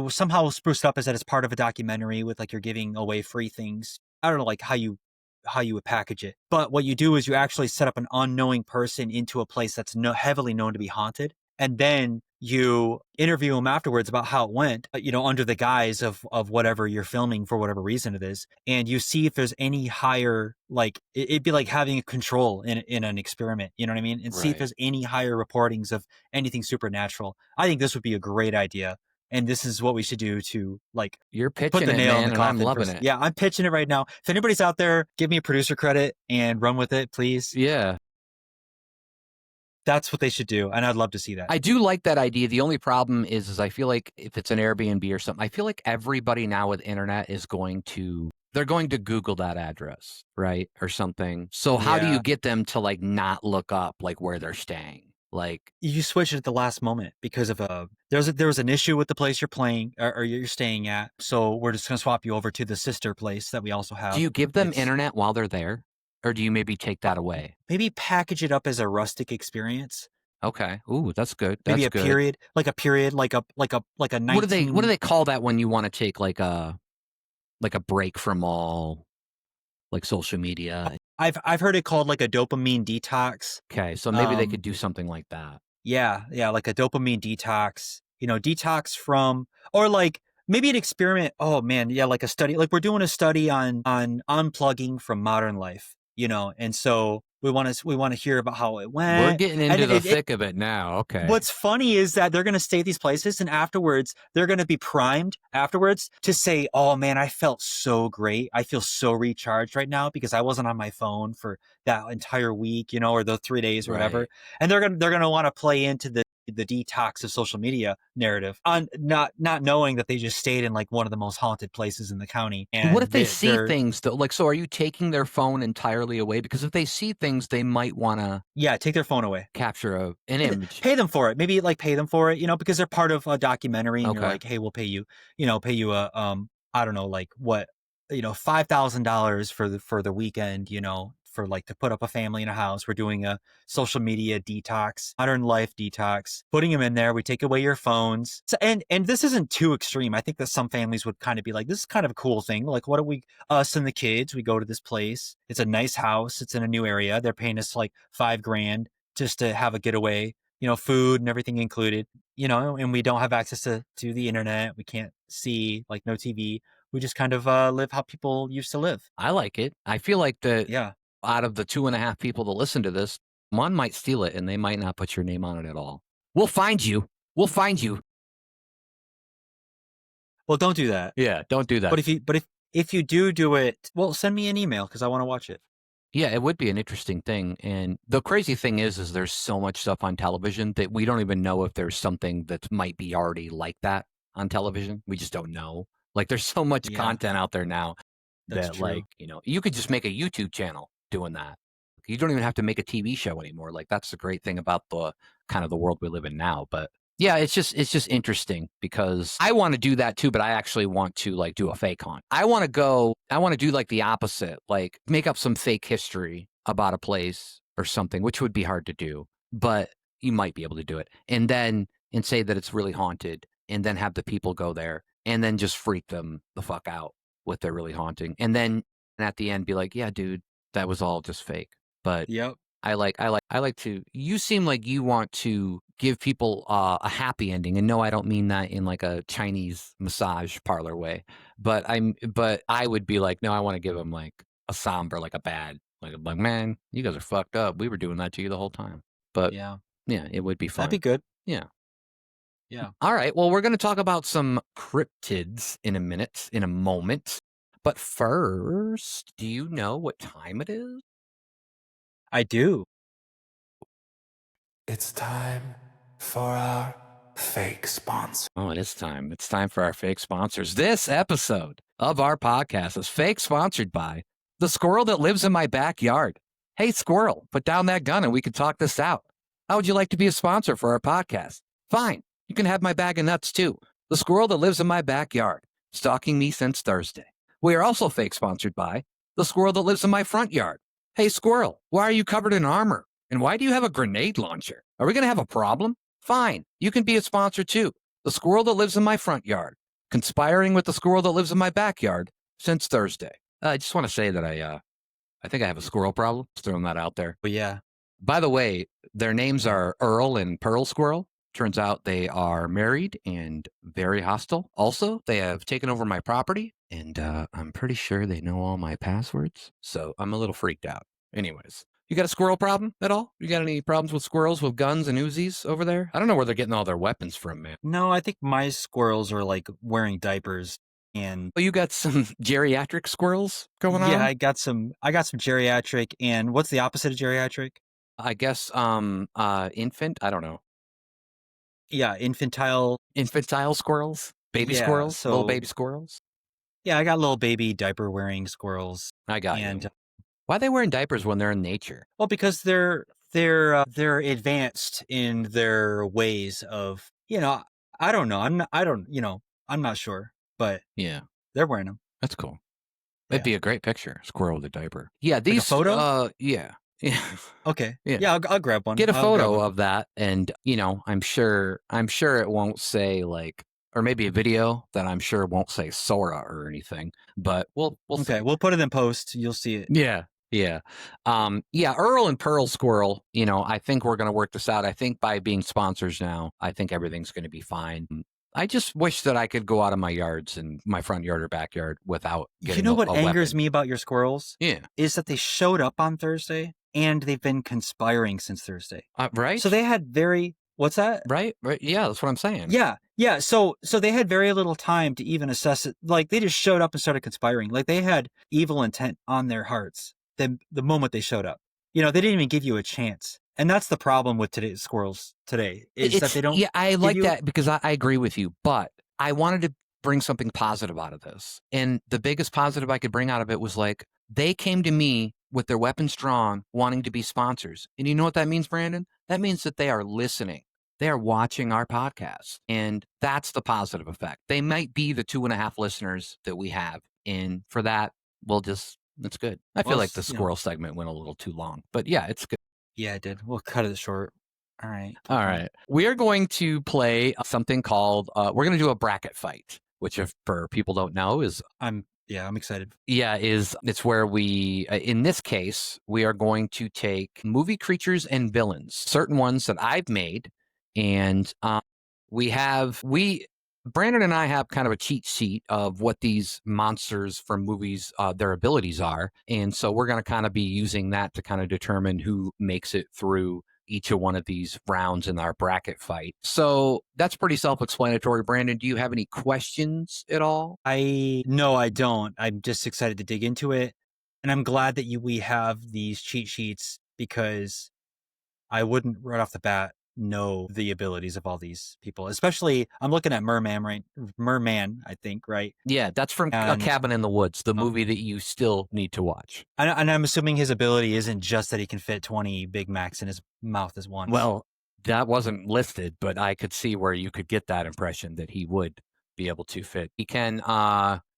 somehow spruce it up as that it's part of a documentary with like you're giving away free things. I don't know like how you would package it. But what you do is you actually set up an unknowing person into a place that's heavily known to be haunted. And then you interview them afterwards about how it went, under the guise of whatever you're filming for whatever reason it is. And you see if there's any higher, like, it'd be like having a control in an experiment, you know what I mean? And see if Right. there's any higher reportings of anything supernatural. I think this would be a great idea. And this is what we should do to like You're put pitching the it, nail in man, the and I'm coffin. loving it. Yeah, I'm pitching it right now. If anybody's out there, give me a producer credit and run with it, please. Yeah. That's what they should do, and I'd love to see that. I do like that idea. The only problem is I feel like if it's an Airbnb or something, I feel like everybody now with internet is they're going to Google that address, right? Or something. So how do you Yeah. get them to like not look up like where they're staying? Like, You switch it at the last moment because of there was an issue with the place you're playing or you're staying at. So we're just gonna swap you over to the sister place that we also have. do you give them It's internet while they're there? Or do you maybe take that away? maybe package it up as a rustic experience. Okay. Ooh, that's good. Maybe That's a good. period, like a period, like a 19... What do they call that when you want to take like a break from all like social media? I've heard it called like a dopamine detox. Okay, so maybe they could do something like that. Yeah, like a dopamine detox, detox from, or like maybe an experiment. Oh man, yeah, like a study, like we're doing a study on unplugging from modern life, and so we want to hear about how it went. We're getting into the thick of it now. Okay. What's funny is that they're going to stay at these places and afterwards they're going to be primed afterwards to say, oh man, I felt so great. I feel so recharged right now because I wasn't on my phone for that entire week, or the 3 days or whatever. Right. And they're going to want to play into the detox of social media narrative on not knowing that they just stayed in like one of the most haunted places in the county. And what if they see things though? Like, so are you taking their phone entirely away? Because if they see things, they might want to take their phone away. capture an image. Pay them for it. Maybe like pay them for it, because they're part of a documentary and Okay. you're like, hey, we'll pay you a I don't know, like what, $5,000 for the weekend, for like to put up a family in a house. We're doing a social media detox, modern life detox, putting them in there. We take away your phones. So, and this isn't too extreme. I think that some families would kind of be like, this is kind of a cool thing. Like, what do us and the kids, we go to this place. It's a nice house. It's in a new area. They're paying us like $5,000 just to have a getaway, food and everything included, and we don't have access to the internet. We can't see, like, no TV. We just kind of live how people used to live. I like it. I feel like Yeah. out of the 2.5 people that listen to this, one might steal it and they might not put your name on it at all. We'll find you. We'll find you. Well, don't do that. Yeah, don't do that. But if you do it, well, send me an email because I want to watch it. Yeah, it would be an interesting thing. And the crazy thing is there's so much stuff on television that we don't even know if there's something that might be already like that on television. We just don't know. Like, there's so much content out there now That's that, true. like, you could just make a YouTube channel doing that. You don't even have to make a TV show anymore. Like, that's the great thing about the kind of the world we live in now. But yeah, it's just interesting because I want to do that too, but I actually want to like do a fake haunt. I want to do like the opposite, like make up some fake history about a place or something, which would be hard to do, but you might be able to do it. And say that it's really haunted and then have the people go there and then just freak them the fuck out with their really haunting. And then at the end be like, yeah, dude, that was all just fake. But Yep. I like to, you seem like you want to give people a happy ending. And no, I don't mean that in like a Chinese massage parlor way, but I would be like, no, I want to give them like a somber, like a bad, like, man, you guys are fucked up. We were doing that to you the whole time. But yeah, it would be fun. That'd be good. Yeah. Yeah. All right. Well, we're going to talk about some cryptids in a moment. But first, do you know what time it is? I do. It's time for our fake sponsor. Oh, it is time. It's time for our fake sponsors. This episode of our podcast is fake sponsored by the squirrel that lives in my backyard. Hey, squirrel, put down that gun and we can talk this out. How would you like to be a sponsor for our podcast? Fine. You can have my bag of nuts too. The squirrel that lives in my backyard, stalking me since Thursday. We are also fake sponsored by the squirrel that lives in my front yard. Hey, squirrel, why are you covered in armor? And why do you have a grenade launcher? Are we going to have a problem? Fine. You can be a sponsor too. The squirrel that lives in my front yard, conspiring with the squirrel that lives in my backyard since Thursday. I just want to say that I think I have a squirrel problem. Just throwing that out there. But yeah. By the way, their names are Earl and Pearl Squirrel. Turns out they are married and very hostile. Also, they have taken over my property, and I'm pretty sure they know all my passwords. So I'm a little freaked out. Anyways, you got a squirrel problem at all? You got any problems with squirrels with guns and Uzis over there? I don't know where they're getting all their weapons from, man. No, I think my squirrels are like wearing diapers and Oh, you got some geriatric squirrels going on? yeah, I got some geriatric, and what's the opposite of geriatric? I guess infant. I don't know. Yeah, infantile. Infantile squirrels, baby Yeah, squirrels, little so baby squirrels. yeah, I got little baby diaper wearing squirrels, I got and you. Why are they wearing diapers when they're in nature? well, because they're advanced in their ways of, I don't know. I'm not sure, but Yeah, they're wearing them. that's cool. It'd Yeah. be a great picture, squirrel with a diaper. Yeah, Like a these photo? yeah. Yeah. Okay. Yeah. Yeah, I'll grab one. Get a I'll grab photo one. of that and, I'm sure it won't say like or maybe a video that I'm sure won't say Sora or anything, but we'll Okay, see. we'll put it in post. You'll see it. Yeah. Yeah. Yeah, Earl and Pearl Squirrel, I think we're going to work this out. I think by being sponsors now, I think everything's going to be fine. I just wish that I could go out of my yards and my front yard or backyard without You getting know what a angers weapon. me about your squirrels? Yeah. Is that they showed up on Thursday and they've been conspiring since Thursday. Right? So they had what's that? Right? Yeah, that's what I'm saying. Yeah. Yeah. So they had very little time to even assess it. Like they just showed up and started conspiring. Like they had evil intent on their hearts the moment they showed up. They didn't even give you a chance. And that's the problem with today's squirrels today is that they don't. Yeah, I give like you- that because I agree with you, but I wanted to bring something positive out of this. And the biggest positive I could bring out of it was like they came to me with their weapons drawn, wanting to be sponsors. And you know what that means, Brandon? That means that they are listening. They are watching our podcast. And that's the positive effect. They might be the 2.5 listeners that we have. And for that, it's good. I feel Well, like the squirrel segment went a little too long, but yeah, it's good. Yeah, it did. We'll cut it short. All right. All right. We are going to play something called, we're going to do a bracket fight, which if for people don't know is, I'm excited. it's where we, in this case, we are going to take movie creatures and villains, certain ones that I've made. And Brandon and I have kind of a cheat sheet of what these monsters from movies, their abilities are. And so we're going to kind of be using that to kind of determine who makes it through each of one of these rounds in our bracket fight. So that's pretty self-explanatory. Brandon, do you have any questions at all? No, I don't. I'm just excited to dig into it. And I'm glad that we have these cheat sheets because I wouldn't right off the bat know the abilities of all these people. Especially, I'm looking at Merman, I think, right? Yeah, that's from A Cabin in the Woods, the movie that you still need to watch. And I'm assuming his ability isn't just that he can fit 20 Big Macs in his mouth as one. Well, that wasn't listed, but I could see where you could get that impression that he would be able to fit. He can,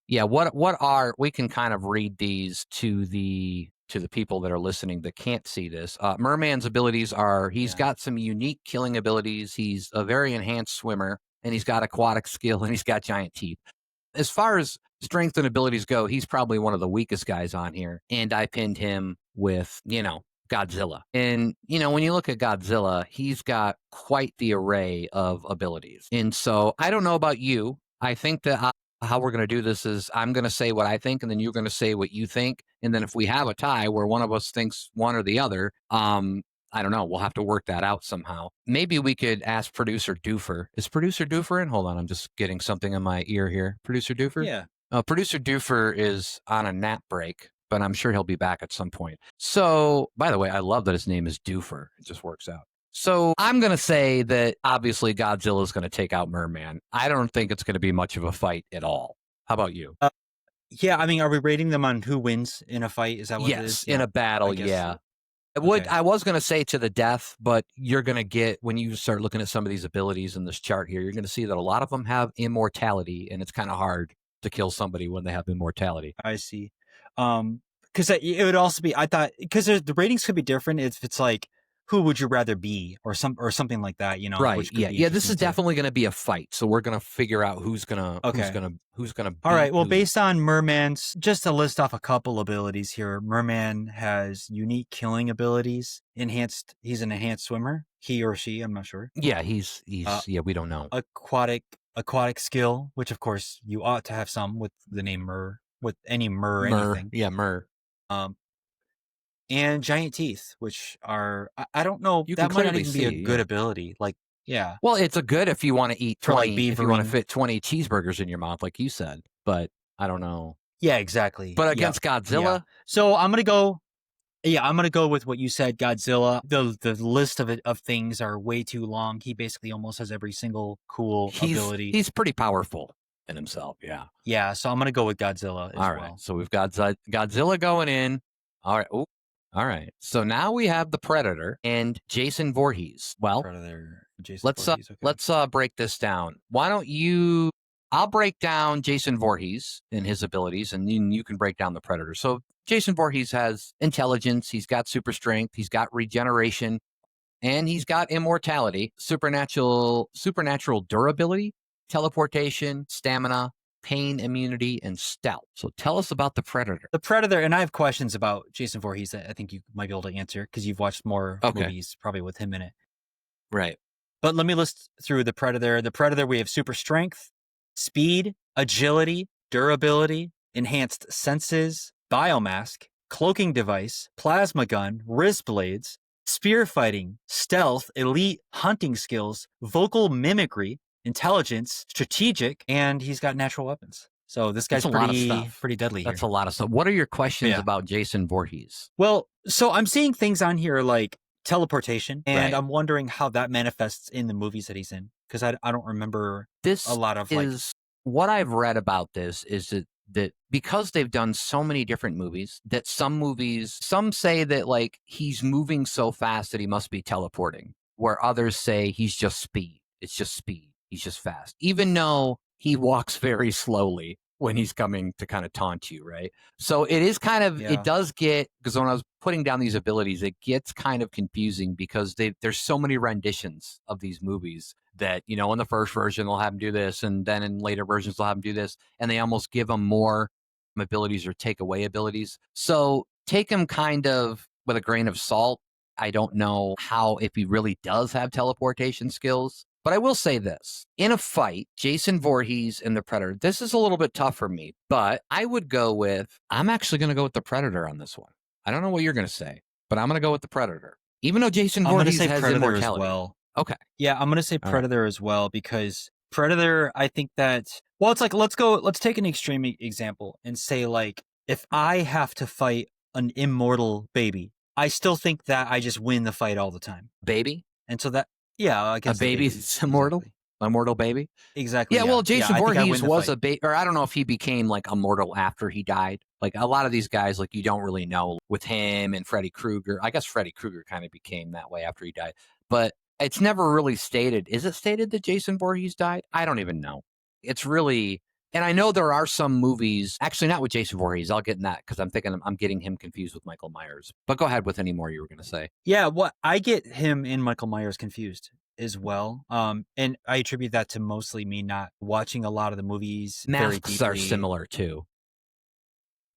we can kind of read these to the people that are listening that can't see this. Merman's abilities are, he's got some unique killing abilities. He's a very enhanced swimmer, and he's got aquatic skill, and he's got giant teeth. As far as strength and abilities go, he's probably one of the weakest guys on here. And I pinned him with, Godzilla. And, when you look at Godzilla, he's got quite the array of abilities. And so I don't know about you. I think that how we're going to do this is I'm going to say what I think, and then you're going to say what you think. And then if we have a tie where one of us thinks one or the other, I don't know. We'll have to work that out somehow. Maybe we could ask Producer Doofer. Is Producer Doofer in? Hold on. I'm just getting something in my ear here. Producer Doofer? Yeah. Producer Doofer is on a nap break, but I'm sure he'll be back at some point. So, by the way, I love that his name is Doofer. It just works out. So I'm going to say that obviously Godzilla is going to take out Merman. I don't think it's going to be much of a fight at all. How about you? Yeah, I mean, are we rating them on who wins in a fight? Is that what it is? Yes, in a battle, yeah. I was going to say to the death, but you're going to get, when you start looking at some of these abilities in this chart here, you're going to see that a lot of them have immortality, and it's kind of hard to kill somebody when they have immortality. I see. Because it would also be, I thought, because the ratings could be different if it's like who would you rather be, or something like that, Right. which could Yeah. be Yeah. This is interesting too. definitely going to be a fight. So we're going to figure out who's going Okay. to All right. beat Well, who. based on Merman's, just to list off a couple abilities here, Merman has unique killing abilities. He's an enhanced swimmer. He or she, I'm not sure. Yeah. He's we don't know. Aquatic skill, which of course you ought to have some with the name Mer, with any Mer, anything. Yeah. Mer. And giant teeth, which are, I don't know, You can that might not clearly even be a see, good yeah. ability. Like, yeah. Well, it's a good if you want to eat For, 20, like, if you want to beavering. fit 20 cheeseburgers in your mouth, like you said, but I don't know. Yeah, exactly. But Yeah. against Godzilla, Yeah. So I'm going to go with what you said, Godzilla. The list of things are way too long. He basically almost has every single cool ability. he's pretty powerful in himself. Yeah. Yeah. So I'm going to go with Godzilla as All right. well. So we've got Godzilla going in. All right. Oh, all right. So now we have the Predator and Jason Voorhees. Well, Predator, Jason let's Voorhees, okay. let's break this down. Why don't you? I'll break down Jason Voorhees and his abilities, and then you can break down the Predator. So Jason Voorhees has intelligence. He's got super strength. He's got regeneration, and he's got immortality, supernatural durability, teleportation, stamina, pain immunity, and stealth. So tell us about the Predator. The Predator, and I have questions about Jason Voorhees that I think you might be able to answer because you've watched more movies probably with him in it. Right. But let me list through the Predator. The Predator, we have super strength, speed, agility, durability, enhanced senses, biomask, cloaking device, plasma gun, wrist blades, spear fighting, stealth, elite hunting skills, vocal mimicry, intelligence, strategic, and he's got natural weapons. So this guy's pretty deadly here. That's a lot of stuff. What are your questions about Jason Voorhees? Well, so I'm seeing things on here like teleportation, and Right. I'm wondering how that manifests in the movies that he's in, because I don't remember a lot of what I've read about this is that because they've done so many different movies, that some say that like he's moving so fast that he must be teleporting, where others say he's just speed. It's just speed. He's just fast, even though he walks very slowly when he's coming to kind of taunt you, right? So it is kind of, it does get, because when I was putting down these abilities, it gets kind of confusing because there's so many renditions of these movies that, in the first version, they'll have him do this, and then in later versions, they'll have him do this, and they almost give him more abilities or take away abilities. So take him kind of with a grain of salt. I don't know if he really does have teleportation skills. But I will say this. In a fight, Jason Voorhees and the Predator, this is a little bit tough for me, but I'm actually going to go with the Predator on this one. I don't know what you're going to say, but I'm going to go with the Predator. Even though Jason Voorhees has Predator immortality. as well. Okay. Yeah, I'm going to say Predator as well, because Predator, I think that, well, it's like, let's take an extreme example and say, like, if I have to fight an immortal baby, I still think that I just win the fight all the time. Baby? And so that, yeah, I guess a baby's immortal, exactly. Immortal baby. Exactly. Yeah. Well, Jason Voorhees was a a baby, or I don't know if he became like immortal after he died. Like a lot of these guys, like you don't really know with him and Freddy Krueger. I guess Freddy Krueger kind of became that way after he died, but it's never really stated. Is it stated that Jason Voorhees died? I don't even know. It's really, and I know there are some movies, actually not with Jason Voorhees. I'll get in that because I'm getting him confused with Michael Myers. But go ahead with any more you were going to say. Yeah, I get him and Michael Myers confused as well. And I attribute that to mostly me not watching a lot of the movies. Masks are similar too.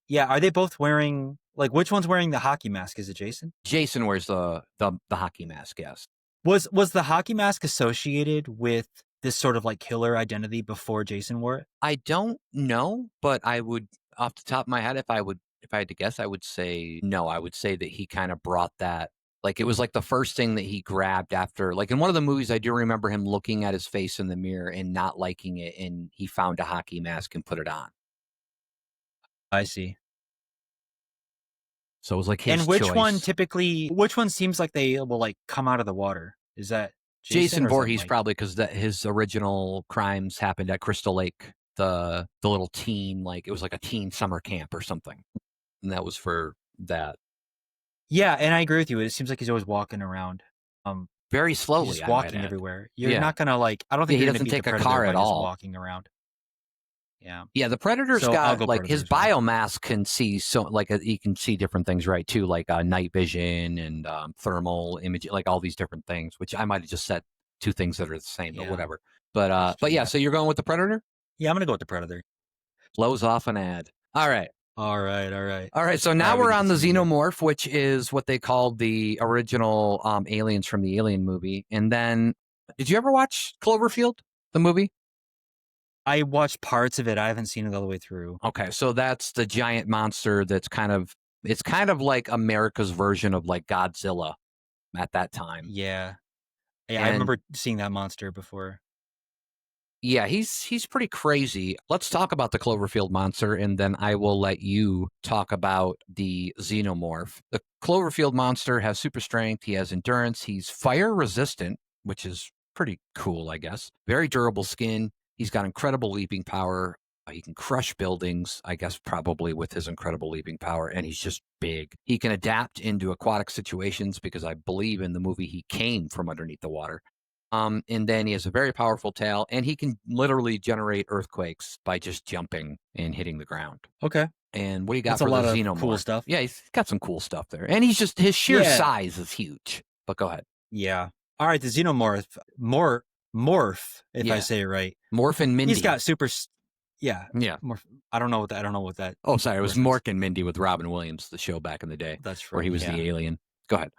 Yeah, are they both wearing, like, which one's wearing the hockey mask? Is it Jason? Jason wears the hockey mask, yes. Was the hockey mask associated with this sort of like killer identity before Jason wore it? I don't know, but I would, off the top of my head, if I had to guess, I would say no. I would say that he kind of brought that, like it was like the first thing that he grabbed after, like in one of the movies, I do remember him looking at his face in the mirror and not liking it, and he found a hockey mask and put it on. I see. So it was like his And which choice. which one seems like they will like come out of the water? Is that Jason Voorhees? Probably because his original crimes happened at Crystal Lake, the little teen, like it was like a teen summer camp or something, and that was for that. Yeah, and I agree with you. It seems like he's always walking around, very slowly, he's just walking everywhere. You're not gonna like. I don't think he you're doesn't gonna beat take the a Predator car by at just all. walking around. Yeah. Yeah, the Predator's So I'll got go like Predator his as well. biomass can see he can see different things, right? Too, like night vision and thermal imaging, like all these different things. Which I might have just said two things that are the same, but Yeah. whatever. That's But true. yeah, Yeah. so you're going with the Predator? Yeah, I'm gonna go with the Predator. Blows off an ad. All right. All right. All right. All right, so All now right. We we're can on the continue here. Xenomorph, which is what they called the original aliens from the Alien movie. And then, did you ever watch Cloverfield, the movie? I watched parts of it. I haven't seen it all the way through. Okay, so that's the giant monster that's it's kind of like America's version of like Godzilla at that time. Yeah. Yeah, I And remember seeing that monster before. yeah, he's pretty crazy. Let's talk about the Cloverfield monster, and then I will let you talk about the Xenomorph. The Cloverfield monster has super strength. He has endurance. He's fire resistant, which is pretty cool, I guess. Very durable skin. He's got incredible leaping power. He can crush buildings, I guess, probably with his incredible leaping power, and he's just big. He can adapt into aquatic situations because I believe in the movie he came from underneath the water. And then he has a very powerful tail, and he can literally generate earthquakes by just jumping and hitting the ground. Okay. And what do you got That's a for the lot of Xenomorph? cool stuff. Yeah, he's got some cool stuff there. And he's just, his sheer Yeah. size is huge. But go ahead. Yeah. All right. The Xenomorph. Morph, if I Yeah. say it right. Morph and Mindy. He's got super. Yeah. Yeah. Morph. I don't know what that. Oh, sorry. It was reference. Mork and Mindy with Robin Williams, the show back in the day, That's where right. he was the alien. Go ahead.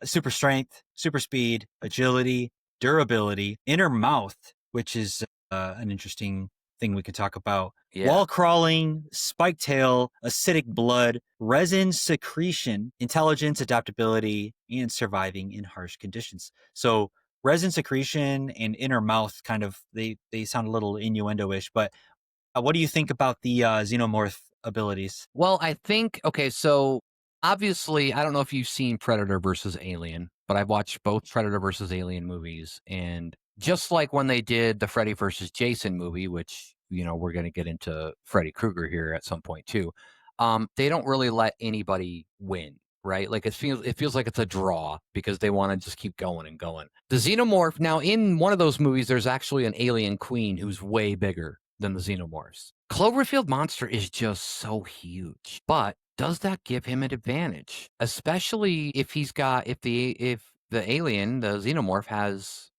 Super strength, super speed, agility, durability, inner mouth, which is an interesting thing we could talk about. Yeah. Wall crawling, spiked tail, acidic blood, resin secretion, intelligence, adaptability, and surviving in harsh conditions. So resin secretion and inner mouth kind of they sound a little innuendo-ish, but what do you think about the Xenomorph abilities? Well, I think, okay, so obviously, I don't know if you've seen Predator versus Alien, but I've watched both Predator versus Alien movies. And just like when they did the Freddy versus Jason movie, which, we're going to get into Freddy Krueger here at some point too, they don't really let anybody win. Right, like it feels like it's a draw because they want to just keep going and going. The Xenomorph, now in one of those movies, there's actually an alien queen who's way bigger than the Xenomorphs. Cloverfield monster is just so huge, but does that give him an advantage? Especially if if the alien, the Xenomorph, has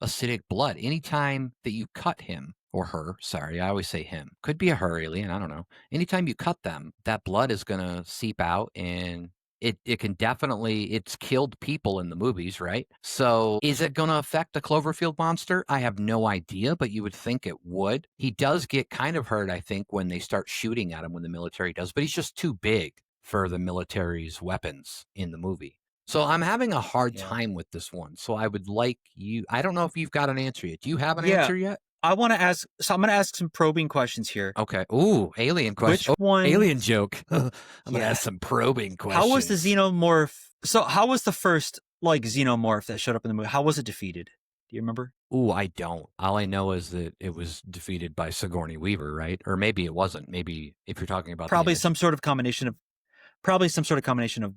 acidic blood. Anytime that you cut him or her, sorry, I always say him. Could be a her alien, I don't know. Anytime you cut them, that blood is gonna seep out, and it can definitely, it's killed people in the movies, right? So is it going to affect the Cloverfield monster? I have no idea, but you would think it would. He does get kind of hurt, I think, when they start shooting at him, when the military does, but he's just too big for the military's weapons in the movie. So I'm having a hard time with this one. So I would like you, I don't know if you've got an answer yet. Do you have an answer yet? I want to ask, so I'm going to ask some probing questions here. Okay. Ooh, alien question. Which one? Alien joke. I'm going to ask some probing questions. How was the Xenomorph? So how was the first Xenomorph that showed up in the movie? How was it defeated? Do you remember? Ooh, I don't. All I know is that it was defeated by Sigourney Weaver, right? Or maybe it wasn't. Maybe if you're talking about probably some sort of combination of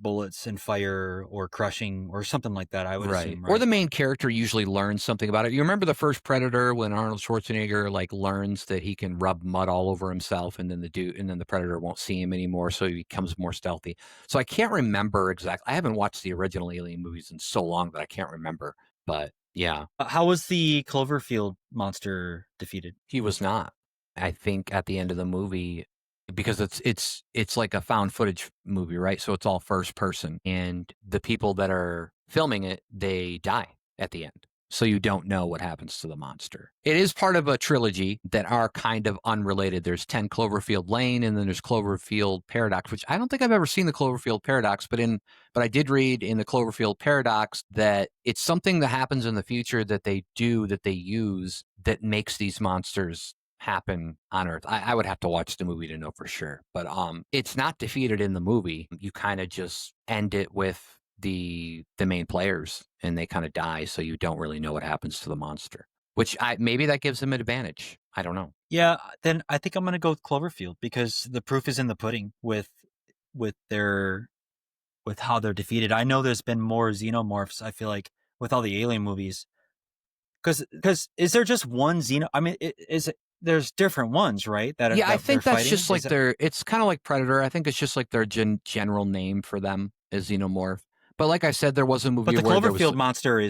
bullets and fire or crushing or something like that, I would assume. Right? Or the main character usually learns something about it. You remember the first Predator when Arnold Schwarzenegger learns that he can rub mud all over himself, and then the Predator won't see him anymore, so he becomes more stealthy. So I can't remember exactly. I haven't watched the original Alien movies in so long that I can't remember. But yeah. How was the Cloverfield monster defeated? He was not. I think at the end of the movie, because it's like a found footage movie, right? So it's all first person, and the people that are filming it, they die at the end. So you don't know what happens to the monster. It is part of a trilogy that are kind of unrelated. There's 10 Cloverfield Lane, and then there's Cloverfield Paradox, which I don't think I've ever seen the Cloverfield Paradox, but I did read in the Cloverfield Paradox that it's something that happens in the future that they use that makes these monsters happen on Earth. I would have to watch the movie to know for sure, but it's not defeated in the movie. You kind of just end it with the main players, and they kind of die, so you don't really know what happens to the monster. Which maybe that gives them an advantage. I don't know. Yeah, then I think I'm going to go with Cloverfield because the proof is in the pudding with how they're defeated. I know there's been more Xenomorphs. I feel like with all the Alien movies, because is there just one Xeno? I mean, is it? there's different ones, right? That Yeah, I that they're think that's fighting. just like it's kind of like Predator. I think it's just like their general name for them is Xenomorph. But like I said, there was a but movie the where there was, Cloverfield monster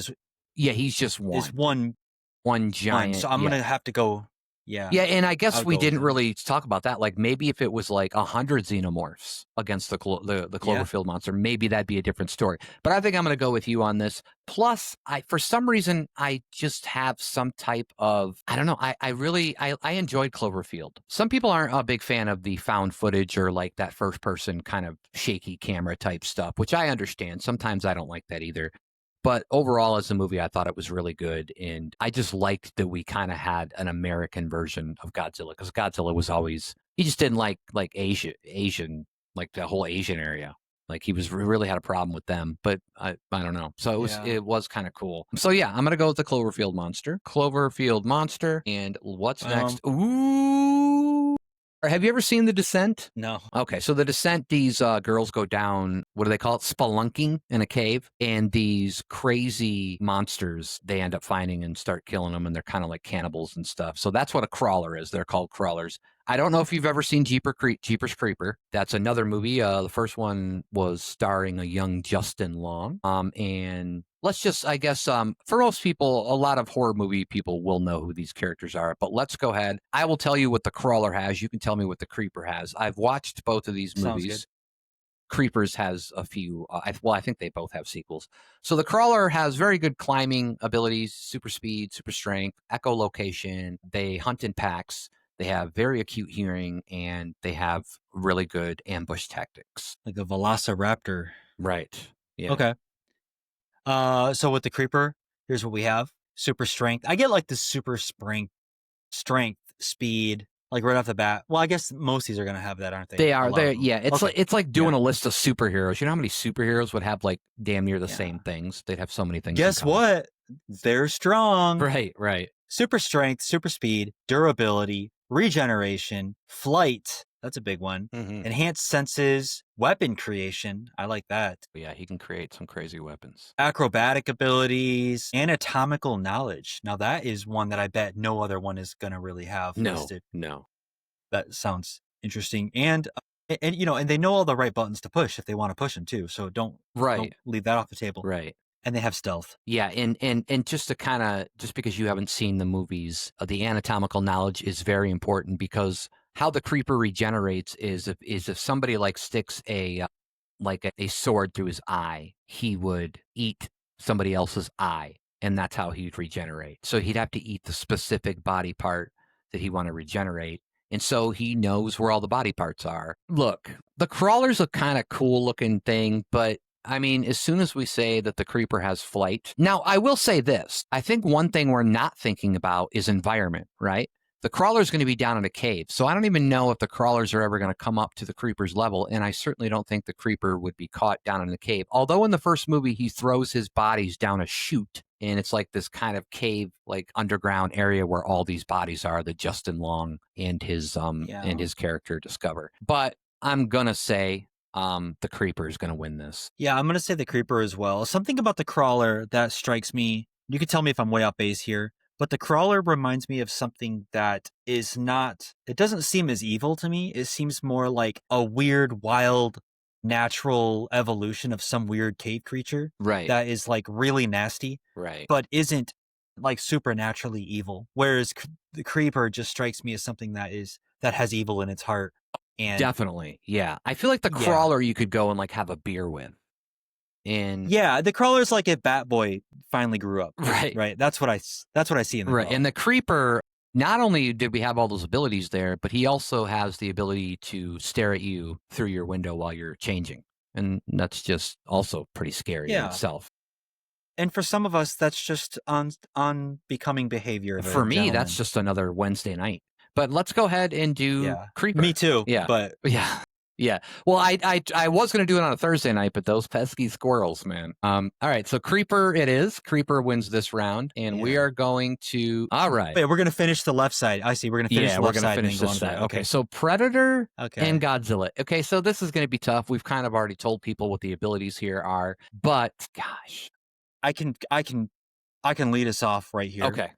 yeah, he's just is one one. giant, So I'm yeah. gonna have to go. Yeah, Yeah, and I I guess would we go with didn't him. really talk about that. Like maybe if it was like 100 xenomorphs against the Yeah, Cloverfield monster, maybe that'd be a different story. But I think I'm going to go with you on this. Plus, I for some reason I just have some type of, I don't know. I really I enjoyed Cloverfield. Some people aren't a big fan of the found footage or like that first person kind of shaky camera type stuff, which I understand. Sometimes I don't like that either. But overall, as a movie, I thought it was really good, and I just liked that we kind of had an American version of Godzilla because Godzilla was always, he just didn't like Asian, like the whole Asian area. Like he was really had a problem with them, but I don't know. So yeah. it was kind of cool. So yeah, I'm gonna go with the Cloverfield monster. Cloverfield monster, and what's next? Ooh. Have you ever seen The Descent? No. Okay, so The Descent, these girls go down, what do they call it? Spelunking in a cave. And these crazy monsters they end up finding and start killing them. And they're kind of like cannibals and stuff. So that's what a crawler is. They're called crawlers. I don't know if you've ever seen Jeepers Creeper. That's another movie. The first one was starring a young Justin Long. And let's just, I guess, for most people, a lot of horror movie people will know who these characters are. But let's go ahead. I will tell you what the crawler has. You can tell me what the creeper has. I've watched both of these Sounds movies. good. Creepers has a few. I think they both have sequels. So the crawler has very good climbing abilities, super speed, super strength, echolocation. They hunt in packs. They have very acute hearing, and they have really good ambush tactics. Like a velociraptor. Right. Yeah. Okay. So with the creeper, here's what we have: super strength. I get like the super strength, speed, like right off the bat. Well, I guess most of these are gonna have that, aren't they? They A are lot of there. them. Yeah, it's Okay. like doing Yeah. a list of superheroes. You know how many superheroes would have like damn near the Yeah. same things? They'd have so many things. Guess what? They're strong. Right, right. Super strength, super speed, durability, regeneration, flight. That's a big one. Mm-hmm. Enhanced senses, weapon creation. I like that. Yeah, he can create some crazy weapons. Acrobatic abilities, anatomical knowledge. Now that is one that I bet no other one is gonna really have listed. No. That sounds interesting. And and they know all the right buttons to push if they want to push them too. So don't leave that off the table. Right. And they have stealth. Yeah, and just to kind of, just because you haven't seen the movies, the anatomical knowledge is very important because how the creeper regenerates is if somebody like sticks a sword through his eye, he would eat somebody else's eye, and that's how he'd regenerate. So he'd have to eat the specific body part that he want to regenerate. And so he knows where all the body parts are. Look, the crawler's a kind of cool looking thing, but I mean, as soon as we say that the creeper has flight. Now, I will say this. I think one thing we're not thinking about is environment, right? The crawler's going to be down in a cave. So I don't even know if the crawlers are ever going to come up to the creeper's level. And I certainly don't think the creeper would be caught down in the cave. Although in the first movie, he throws his bodies down a chute. And it's like this kind of cave, like underground area where all these bodies are that Justin Long and his character discover. But I'm going to say the creeper is going to win this. Yeah, I'm going to say the creeper as well. Something about the crawler that strikes me. You can tell me if I'm way off base here, but the crawler reminds me of something that is not, it doesn't seem as evil to me. It seems more like a weird, wild, natural evolution of some weird cave creature. Right. That is like really nasty. Right. But isn't like supernaturally evil. Whereas the creeper just strikes me as something that has evil in its heart. And definitely. Yeah. I feel like the crawler you could go and like have a beer with. And yeah, the crawler's like if Bat Boy finally grew up. Right. Right. That's what I see in the right. crawler. And the creeper, not only did we have all those abilities there, but he also has the ability to stare at you through your window while you're changing. And that's just also pretty scary in itself. And for some of us, that's just unbecoming behavior. For me, that's just another Wednesday night. But let's go ahead and do Creeper. Me too. Yeah. But yeah. Well, I was going to do it on a Thursday night, but those pesky squirrels, man. All right. So Creeper it is. Creeper wins this round. And we are going to, all right. Wait, we're going to finish the left side. I see. We're going to finish the left side. Finish this side. Okay. So Predator and Godzilla. Okay. So this is going to be tough. We've kind of already told people what the abilities here are, but gosh. I can lead us off right here. Okay.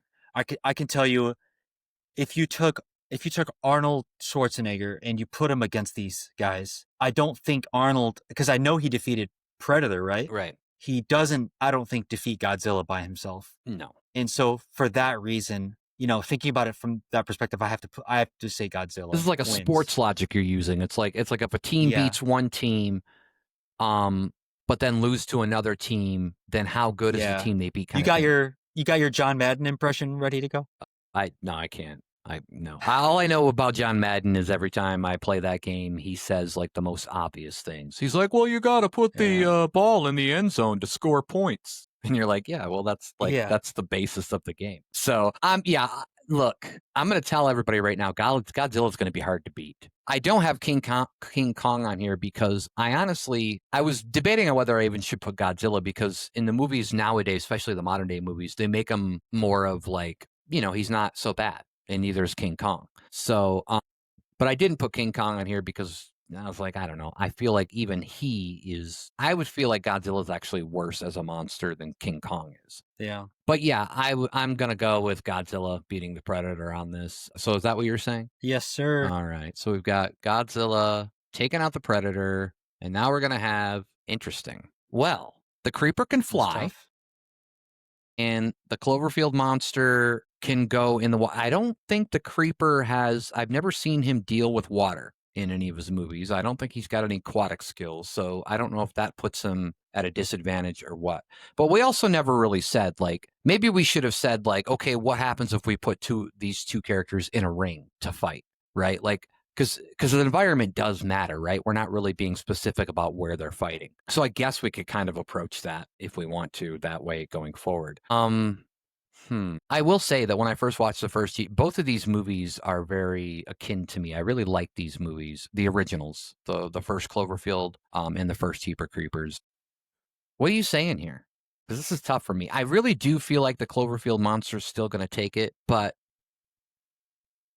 I can tell you if you took Arnold Schwarzenegger and you put him against these guys, I don't think Arnold, because I know he defeated Predator, right? Right. He doesn't, I don't think, defeat Godzilla by himself. No. And so for that reason, thinking about it from that perspective, I have to say Godzilla. This is like a wins. sports logic you're using. It's like if a team beats one team, but then lose to another team, then how good is the team they beat? You got your John Madden impression ready to go? I can't. No. All I know about John Madden is every time I play that game, he says like the most obvious things. He's like, "Well, you got to put the ball in the end zone to score points," and you're like, "Yeah, well, that's that's the basis of the game." So, look, I'm going to tell everybody right now, Godzilla's going to be hard to beat. I don't have King Kong on here because I was debating on whether I even should put Godzilla, because in the movies nowadays, especially the modern day movies, they make him more of like, he's not so bad, and neither is King Kong. So, but I didn't put King Kong on here because I was like, I don't know. I feel like even I would feel like Godzilla is actually worse as a monster than King Kong is. Yeah. But yeah, I'm going to go with Godzilla beating the Predator on this. So is that what you're saying? Yes, sir. All right. So we've got Godzilla taking out the Predator, and now we're going to have, interesting. Well, the Creeper can fly, and the Cloverfield monster can go in the water. I don't think the Creeper I've never seen him deal with water in any of his movies. I don't think he's got any aquatic skills, so I don't know if that puts him at a disadvantage or what. But we also never really said, like, maybe we should have said, like, okay, what happens if we put these two characters in a ring to fight, right? Like, because the environment does matter, right? We're not really being specific about where they're fighting. So I guess we could kind of approach that if we want to that way going forward. I will say that when I first watched both of these movies are very akin to me. I really like these movies, the originals, the first Cloverfield and the first Jeepers Creepers. What are you saying here? Because this is tough for me. I really do feel like the Cloverfield monster is still going to take it, but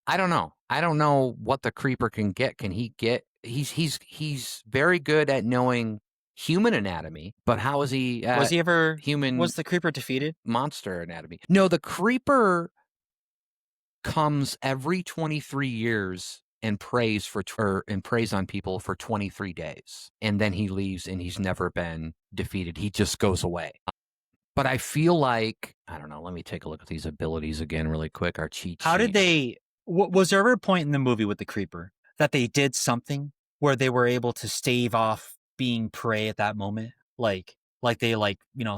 I don't know. I don't know what the Creeper can get. Can he get? He's very good at knowing human anatomy, but how is he? Was he ever human? Was the Creeper defeated? Monster anatomy. No, the Creeper comes every 23 years and preys on people for 23 days, and then he leaves, and he's never been defeated. He just goes away. But I feel like, I don't know. Let me take a look at these abilities again really quick. Our cheat sheet. How did they? Was there ever a point in the movie with the Creeper that they did something where they were able to stave off being prey at that moment? Like they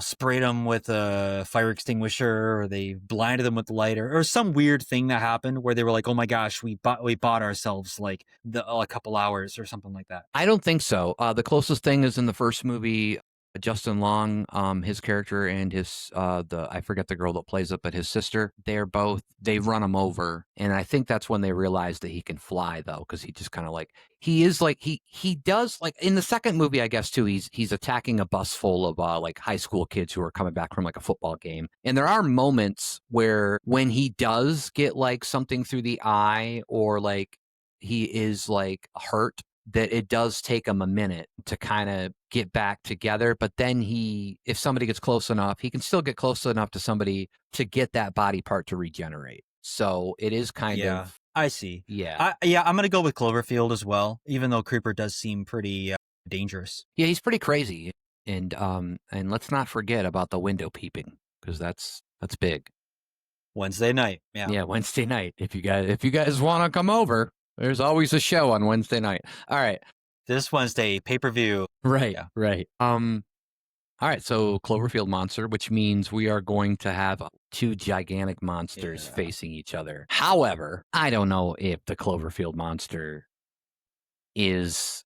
sprayed them with a fire extinguisher, or they blinded them with the lighter, or some weird thing that happened where they were like, oh my gosh, we bought ourselves like a couple hours or something like that. I don't think so. The closest thing is in the first movie, Justin Long, his character, and his I forget the girl that plays it, but his sister, they run him over, and I think that's when they realize that he can fly, though, because he just kind of like he does, like in the second movie, I guess too. He's attacking a bus full of like high school kids who are coming back from like a football game, and there are moments where when he does get like something through the eye, or like he is like hurt, that it does take him a minute to kind of get back together. But then if somebody gets close enough, he can still get close enough to somebody to get that body part to regenerate. So it is kind of. I see. Yeah. I'm going to go with Cloverfield as well, even though Creeper does seem pretty dangerous. Yeah, he's pretty crazy. And let's not forget about the window peeping, because that's big. Wednesday night. Yeah, Wednesday night. If you guys want to come over, there's always a show on Wednesday night. All right. This Wednesday, pay-per-view. Right, right. All right, so Cloverfield monster, which means we are going to have two gigantic monsters facing each other. However, I don't know if the Cloverfield monster is...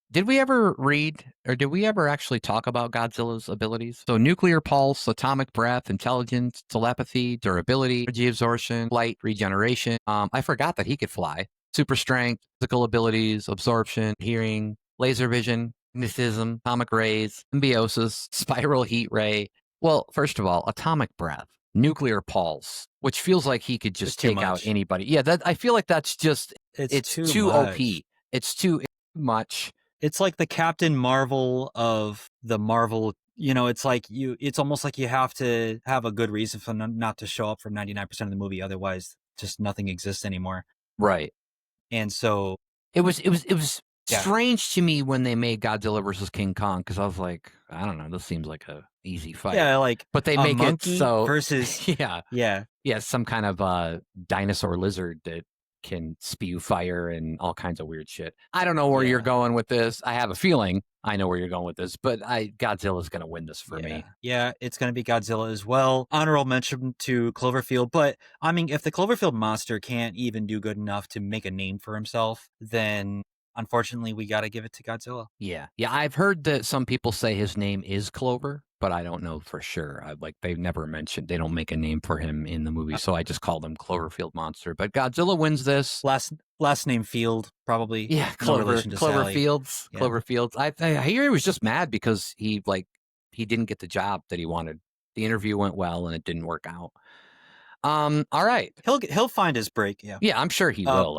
Did we ever read, or did we ever actually talk about Godzilla's abilities? So nuclear pulse, atomic breath, intelligence, telepathy, durability, energy absorption, light, regeneration. I forgot that he could fly. Super strength, physical abilities, absorption, hearing, laser vision, magnetism, atomic rays, symbiosis, spiral heat ray. Well, first of all, atomic breath, nuclear pulse, which feels like he could just take out anybody. Yeah, I feel like that's just, it's too OP. It's too much. It's like the Captain Marvel of the Marvel. It's like it's almost like you have to have a good reason for not to show up for 99% of the movie. Otherwise, just nothing exists anymore. Right. And so It was Yeah. strange to me when they made Godzilla versus King Kong, because I was like, I don't know, this seems like a easy fight. yeah, like But they a make it monkey so versus yeah. yeah. Yeah, some kind of dinosaur lizard that can spew fire and all kinds of weird shit. I don't know where you're Yeah. going with this. I have a feeling I know where you're going with this, but Godzilla's going to win this for me. Yeah, it's going to be Godzilla as well. Honorable mention to Cloverfield, but I mean, if the Cloverfield monster can't even do good enough to make a name for himself, then unfortunately we got to give it to Godzilla. Yeah. Yeah, I've heard that some people say his name is Clover, but I don't know for sure. They've never mentioned, they don't make a name for him in the movie, so I just called him Cloverfield Monster. But Godzilla wins this. Last name Field, probably. Yeah, No relation to Sally. Cloverfields. Yeah. Cloverfields. I hear he was just mad because he didn't get the job that he wanted. The interview went well and it didn't work out. All right. He'll find his break. Yeah. Yeah, I'm sure he will.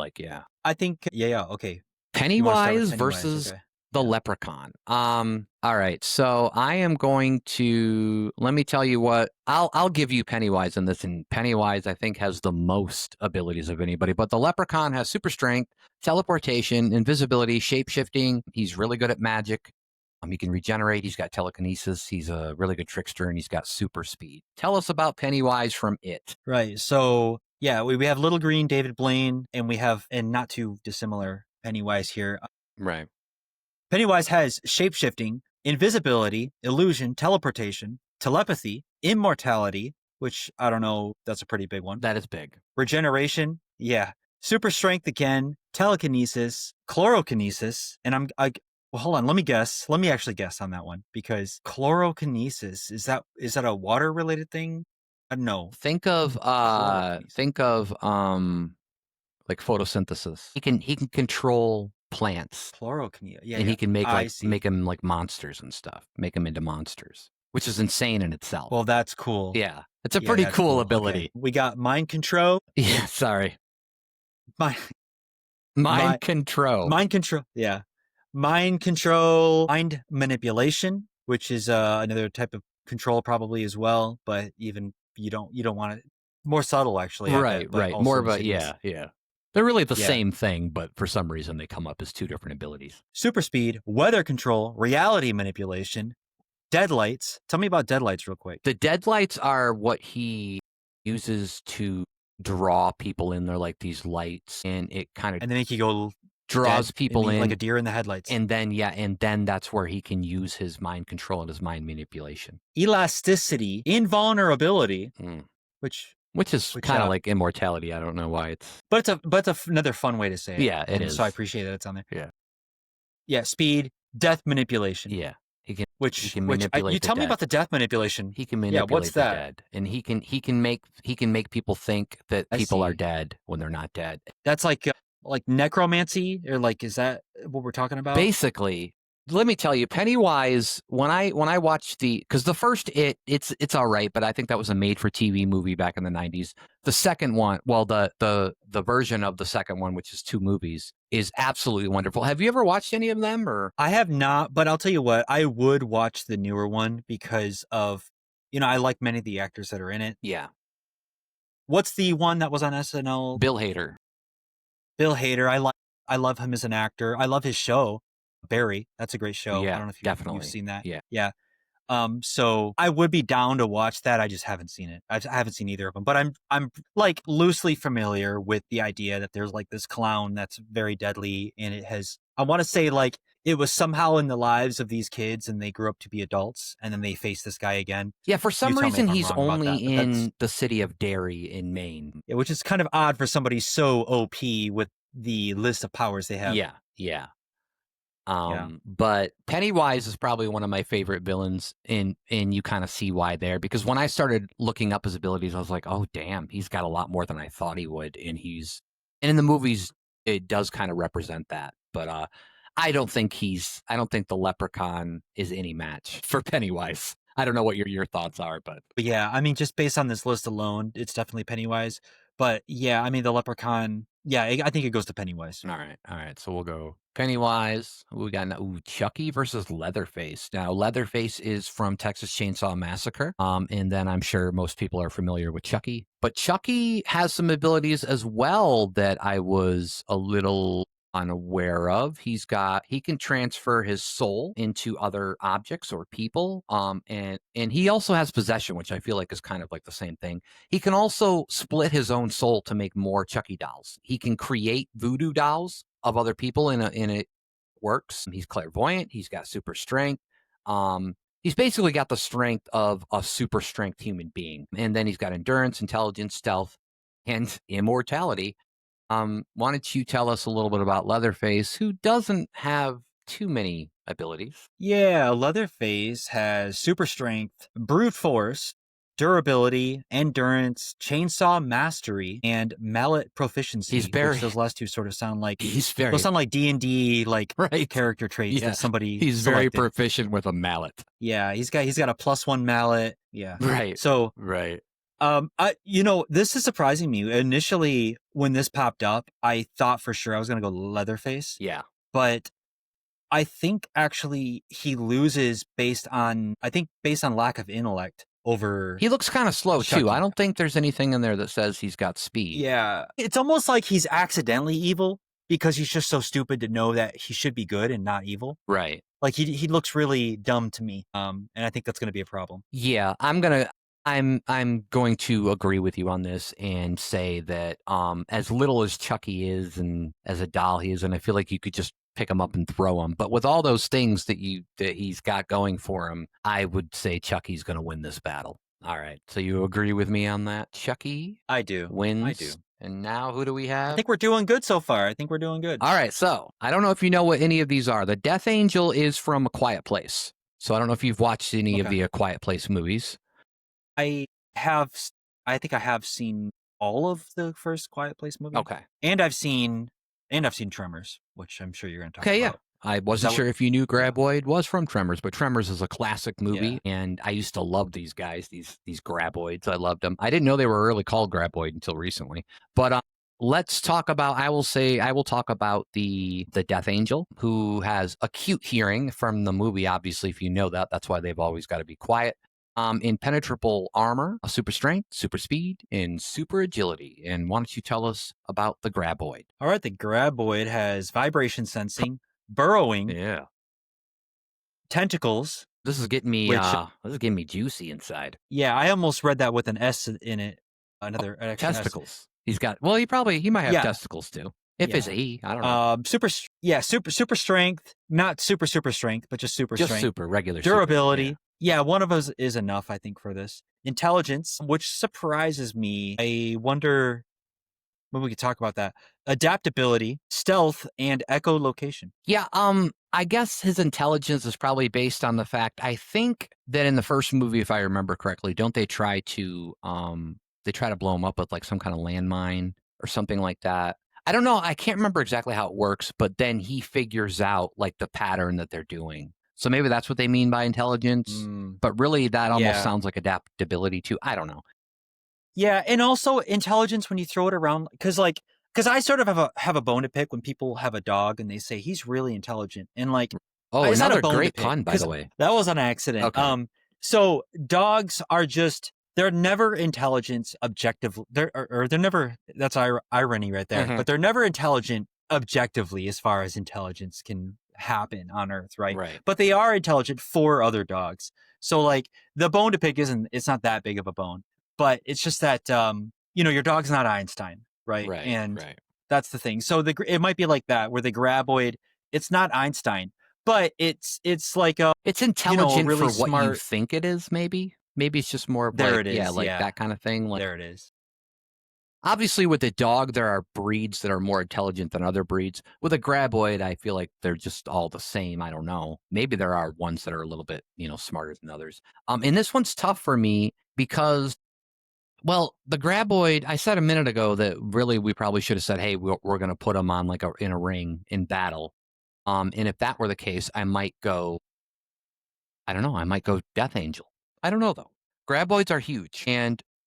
I think. Yeah. Okay. Pennywise versus okay. the Leprechaun. All right. So I am going to, let me tell you what, I'll give you Pennywise in this, and Pennywise I think has the most abilities of anybody, but the Leprechaun has super strength, teleportation, invisibility, shape-shifting. He's really good at magic. He can regenerate. He's got telekinesis. He's a really good trickster, and he's got super speed. Tell us about Pennywise from It. Right. So yeah, we have Little Green, David Blaine, and we have, and not too dissimilar, Pennywise here. Right. Pennywise has shape-shifting, invisibility, illusion, teleportation, telepathy, immortality, which I don't know, that's a pretty big one. That is big. Regeneration, yeah. Super strength again, telekinesis, chlorokinesis, and well, hold on, let me guess. Let me actually guess on that one, because chlorokinesis, is that a water related thing? I don't know. Think of like photosynthesis. He can control plants. Chlorokinesis. Yeah. And he can make see. them like monsters and stuff. Make them into monsters, which is insane in itself. Well, that's cool. Yeah. It's a pretty cool ability. Okay. We got mind control. Yeah, sorry. Mind control. Mind control. Yeah. Mind control, mind manipulation, which is another type of control probably as well, but even you don't want it more subtle actually. Right. More of a yeah. They're really the same thing, but for some reason they come up as two different abilities. Super speed, weather control, reality manipulation, deadlights. Tell me about deadlights real quick. The deadlights are what he uses to draw people in. They're like these lights, and it kind of and they make you go draws people in like a deer in the headlights. And then that's where he can use his mind control and his mind manipulation. Elasticity, invulnerability, which is kind of like immortality. I don't know why it's, but it's another fun way to say it. Yeah, it is. So I appreciate that it's on there. Yeah. Yeah, speed, death manipulation. Yeah, he can manipulate. You tell me about the death manipulation. He can manipulate what's the that? dead, and he can make people think that people are dead when they're not dead. That's like necromancy, or like, is that what we're talking about? Basically, let me tell you, Pennywise, when I watched because the first it's all right, but I think that was a made-for-TV movie back in the 90s. The second one, well, the version of the second one, which is 2 movies, is absolutely wonderful. Have you ever watched any of them? Or I have not, but I'll tell you what, I would watch the newer one because of, I like many of the actors that are in it. Yeah. What's the one that was on SNL? Bill Hader. I love him as an actor. I love his show, Barry. That's a great show. Yeah, I don't know if definitely. you've seen that. Yeah. So I would be down to watch that. I just haven't seen it. I haven't seen either of them, but I'm like loosely familiar with the idea that there's like this clown that's very deadly, and I want to say like it was somehow in the lives of these kids and they grew up to be adults, and then they face this guy again. Yeah, for some reason he's only in the city of Derry in Maine. Yeah, which is kind of odd for somebody so OP with the list of powers they have. Yeah. But Pennywise is probably one of my favorite villains, and you kind of see why there, because when I started looking up his abilities, I was like, oh damn, he's got a lot more than I thought he would, and in the movies it does kind of represent that. But I don't think the Leprechaun is any match for Pennywise. I don't know what your thoughts are, but yeah, I mean, just based on this list alone, it's definitely Pennywise. But yeah, I mean the leprechaun. Yeah, I think it goes to Pennywise. All right. So we'll go Pennywise. We got Chucky versus Leatherface. Now, Leatherface is from Texas Chainsaw Massacre. And then I'm sure most people are familiar with Chucky. But Chucky has some abilities as well that I was a little unaware of. He can transfer his soul into other objects or people. And he also has possession, which I feel like is kind of like the same thing. He can also split his own soul to make more Chucky dolls. He can create voodoo dolls of other people in it works. He's clairvoyant. He's got super strength. He's basically got the strength of a super strength human being. And then he's got endurance, intelligence, stealth, and immortality. Why don't you tell us a little bit about Leatherface, who doesn't have too many abilities? Yeah, Leatherface has super strength, brute force, durability, endurance, chainsaw mastery, and mallet proficiency. He's very. Which those last two sort of sound like He's very. Those sound like D&D right. character traits that somebody. He's selected. very proficient with a mallet. Yeah, he's got a +1 mallet. Yeah. Right. So right. This is surprising me. Initially, when this popped up, I thought for sure I was gonna go Leatherface. Yeah. But I think actually he loses based on lack of intellect over. He looks kind of slow Chucky. too. I don't think there's anything in there that says he's got speed. Yeah, it's almost like he's accidentally evil because he's just so stupid to know that he should be good and not evil. Right. Like he looks really dumb to me. And I think that's going to be a problem. Yeah, I'm going to agree with you on this and say that as little as Chucky is and as a doll he is, and I feel like you could just pick him up and throw him. But with all those things that he's got going for him, I would say Chucky's going to win this battle. All right, so you agree with me on that? Chucky, I do. Wins. I do. And now who do we have? I think we're doing good so far. All right, so I don't know if you know what any of these are. The Death Angel is from A Quiet Place. So I don't know if you've watched any of the A Quiet Place movies. I think I have seen all of the first Quiet Place movie. Okay. And I've seen Tremors, which I'm sure you're going to talk about. Okay, yeah. I wasn't sure if you knew Graboid was from Tremors, but Tremors is a classic movie, and I used to love these guys, these Graboids. I loved them. I didn't know they were really called Graboid until recently. But let's talk about, I will talk about the Death Angel, who has acute hearing from the movie, obviously, if you know that. That's why they've always got to be quiet. Impenetrable armor, a super strength, super speed, and super agility. And why don't you tell us about the Graboid? All right, the Graboid has vibration sensing, burrowing, tentacles. This is getting me juicy inside. Yeah, I almost read that with an S in it. Another testicles. S. He might have testicles too. If it's a he, I don't know. Super strength, not super strength, but just super strength. Super regular durability. Super, yeah, one of us is enough, I think, for this. Intelligence, which surprises me. I wonder when we could talk about that. Adaptability, stealth, and echolocation. Yeah, I guess his intelligence is probably based on the fact, I think that in the first movie, if I remember correctly, don't they try to blow him up with like some kind of landmine or something like that? I don't know. I can't remember exactly how it works, but then he figures out like the pattern that they're doing. So maybe that's what they mean by intelligence. But really, that almost sounds like adaptability too. I don't know. Yeah, and also intelligence when you throw it around, because I sort of have a bone to pick when people have a dog and they say he's really intelligent, and like, another great pun, by the way. That was an accident. Okay. So dogs are they're never intelligent objectively. They're never. That's irony right there. But they're never intelligent objectively as far as intelligence can happen on Earth, right? But they are intelligent for other dogs. So like the bone to pick it's not that big of a bone, but it's just that your dog's not Einstein, right? And that's the thing. So it might be like that, where the Graboid, it's not Einstein, but it's like it's intelligent really for what smart. You think it is. Maybe it's just more of that kind of thing. Like, there it is. Obviously, with the dog, there are breeds that are more intelligent than other breeds. With a Graboid, I feel like they're just all the same. I don't know. Maybe there are ones that are a little bit, smarter than others. And this one's tough for me because, well, the Graboid, I said a minute ago that really we probably should have said, hey, we're going to put them on in a ring in battle. And if that were the case, I might go Death Angel. I don't know, though. Graboids are huge,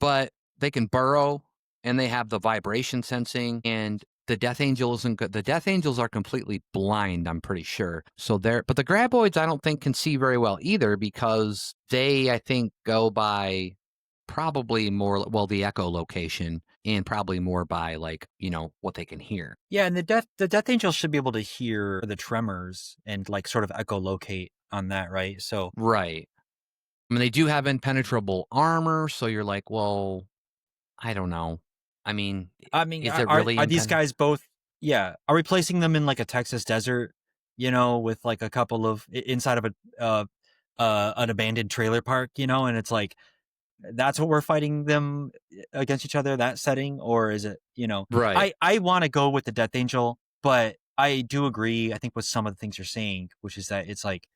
but they can burrow. and they have the vibration sensing, and the Death Angel isn't good. The Death Angels are completely blind, I'm pretty sure. So but the Graboids I don't think can see very well either, because they, I think, go by probably more, well, the echolocation, and probably more by like, what they can hear. Yeah, and the Death Angel should be able to hear the tremors and like sort of echolocate on that, right? So Right. I mean, they do have impenetrable armor, so you're like, well, I don't know. I mean, I mean, is it really are these impenetrable? guys both? Yeah, are we placing them in like a Texas desert? With like a couple of inside of an abandoned trailer park, and it's like that's what we're fighting them against each other, that setting, or is it? Right. I want to go with the Death Angel, but I do agree. I think with some of the things you're saying, which is that it's like,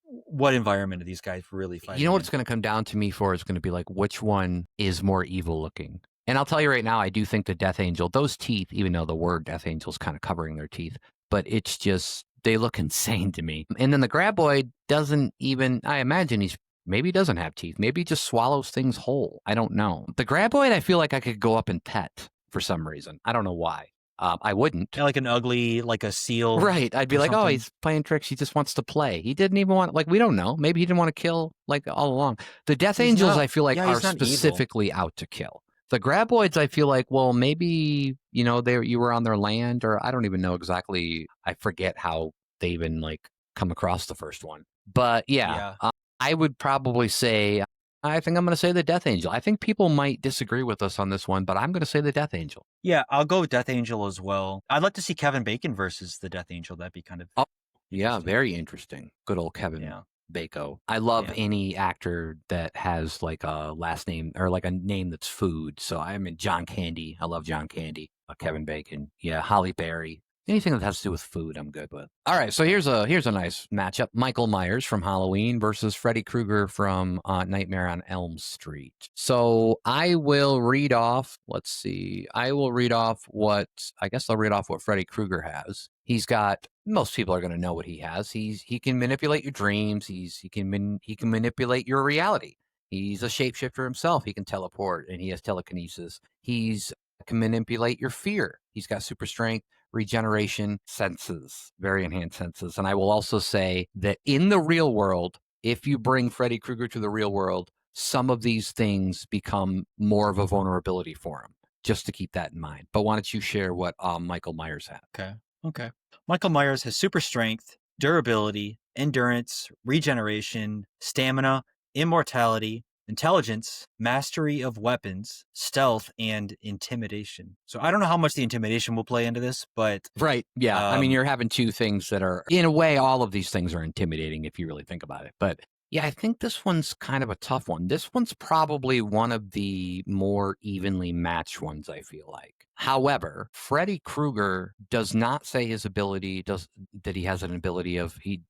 what environment are these guys really You know fighting what in? it's going to come down to me for is going to be like, which one is more evil looking? And I'll tell you right now, I do think the Death Angel, those teeth, even though the word Death Angel is kind of covering their teeth, but it's just, they look insane to me. And then the Graboid doesn't even, I imagine maybe he doesn't have teeth. Maybe he just swallows things whole. I don't know. The Graboid, I feel like I could go up and pet for some reason. I don't know why. I wouldn't. Yeah, like an ugly, like a seal, Right. I'd be or like, oh, something. he's playing tricks. He just wants to play. He didn't even want, like, we don't know. Maybe he didn't want to kill, like, all along. The Death He's Angels, not. I feel like, Yeah, are he's not evil. specifically out to kill. The Graboids, I feel like, well, maybe, you were on their land, or I don't even know exactly. I forget how they even, like, come across the first one. But yeah, Yeah. I would probably say, I think I'm going to say the Death Angel. I think people might disagree with us on this one, but I'm going to say the Death Angel. Yeah, I'll go with Death Angel as well. I'd like to see Kevin Bacon versus the Death Angel. That'd be kind of Oh, yeah, interesting. very interesting. Good old Kevin Yeah. Bacon. I love Yeah. any actor that has like a last name or like a name that's food. So I'm in John Candy. I love John Candy. Kevin Bacon. Yeah, Holly Berry. Anything that has to do with food, I'm good with. All right, so here's a nice matchup: Michael Myers from Halloween versus Freddy Krueger from Nightmare on Elm Street. So I will read off. Let's see. I will read off what I guess I'll read off what Freddy Krueger has. He's got. Most people are going to know what he has. He can manipulate your dreams. He can manipulate your reality. He's a shapeshifter himself. He can teleport and he has telekinesis. He's can manipulate your fear. He's got super strength, regeneration, senses, very enhanced senses. And I will also say that in the real world, if you bring Freddy Krueger to the real world, some of these things become more of a vulnerability for him. Just to keep that in mind. But why don't you share what Michael Myers had? Okay. Michael Myers has super strength, durability, endurance, regeneration, stamina, immortality, intelligence, mastery of weapons, stealth, and intimidation. So I don't know how much the intimidation will play into this, but Right. Yeah. I mean, um, you're having two things that are, in a way, all of these things are intimidating if you really think about it. But yeah, I think this one's kind of a tough one. This one's probably one of the more evenly matched ones, I feel like. However, Freddy Krueger does not say his ability does that he has an ability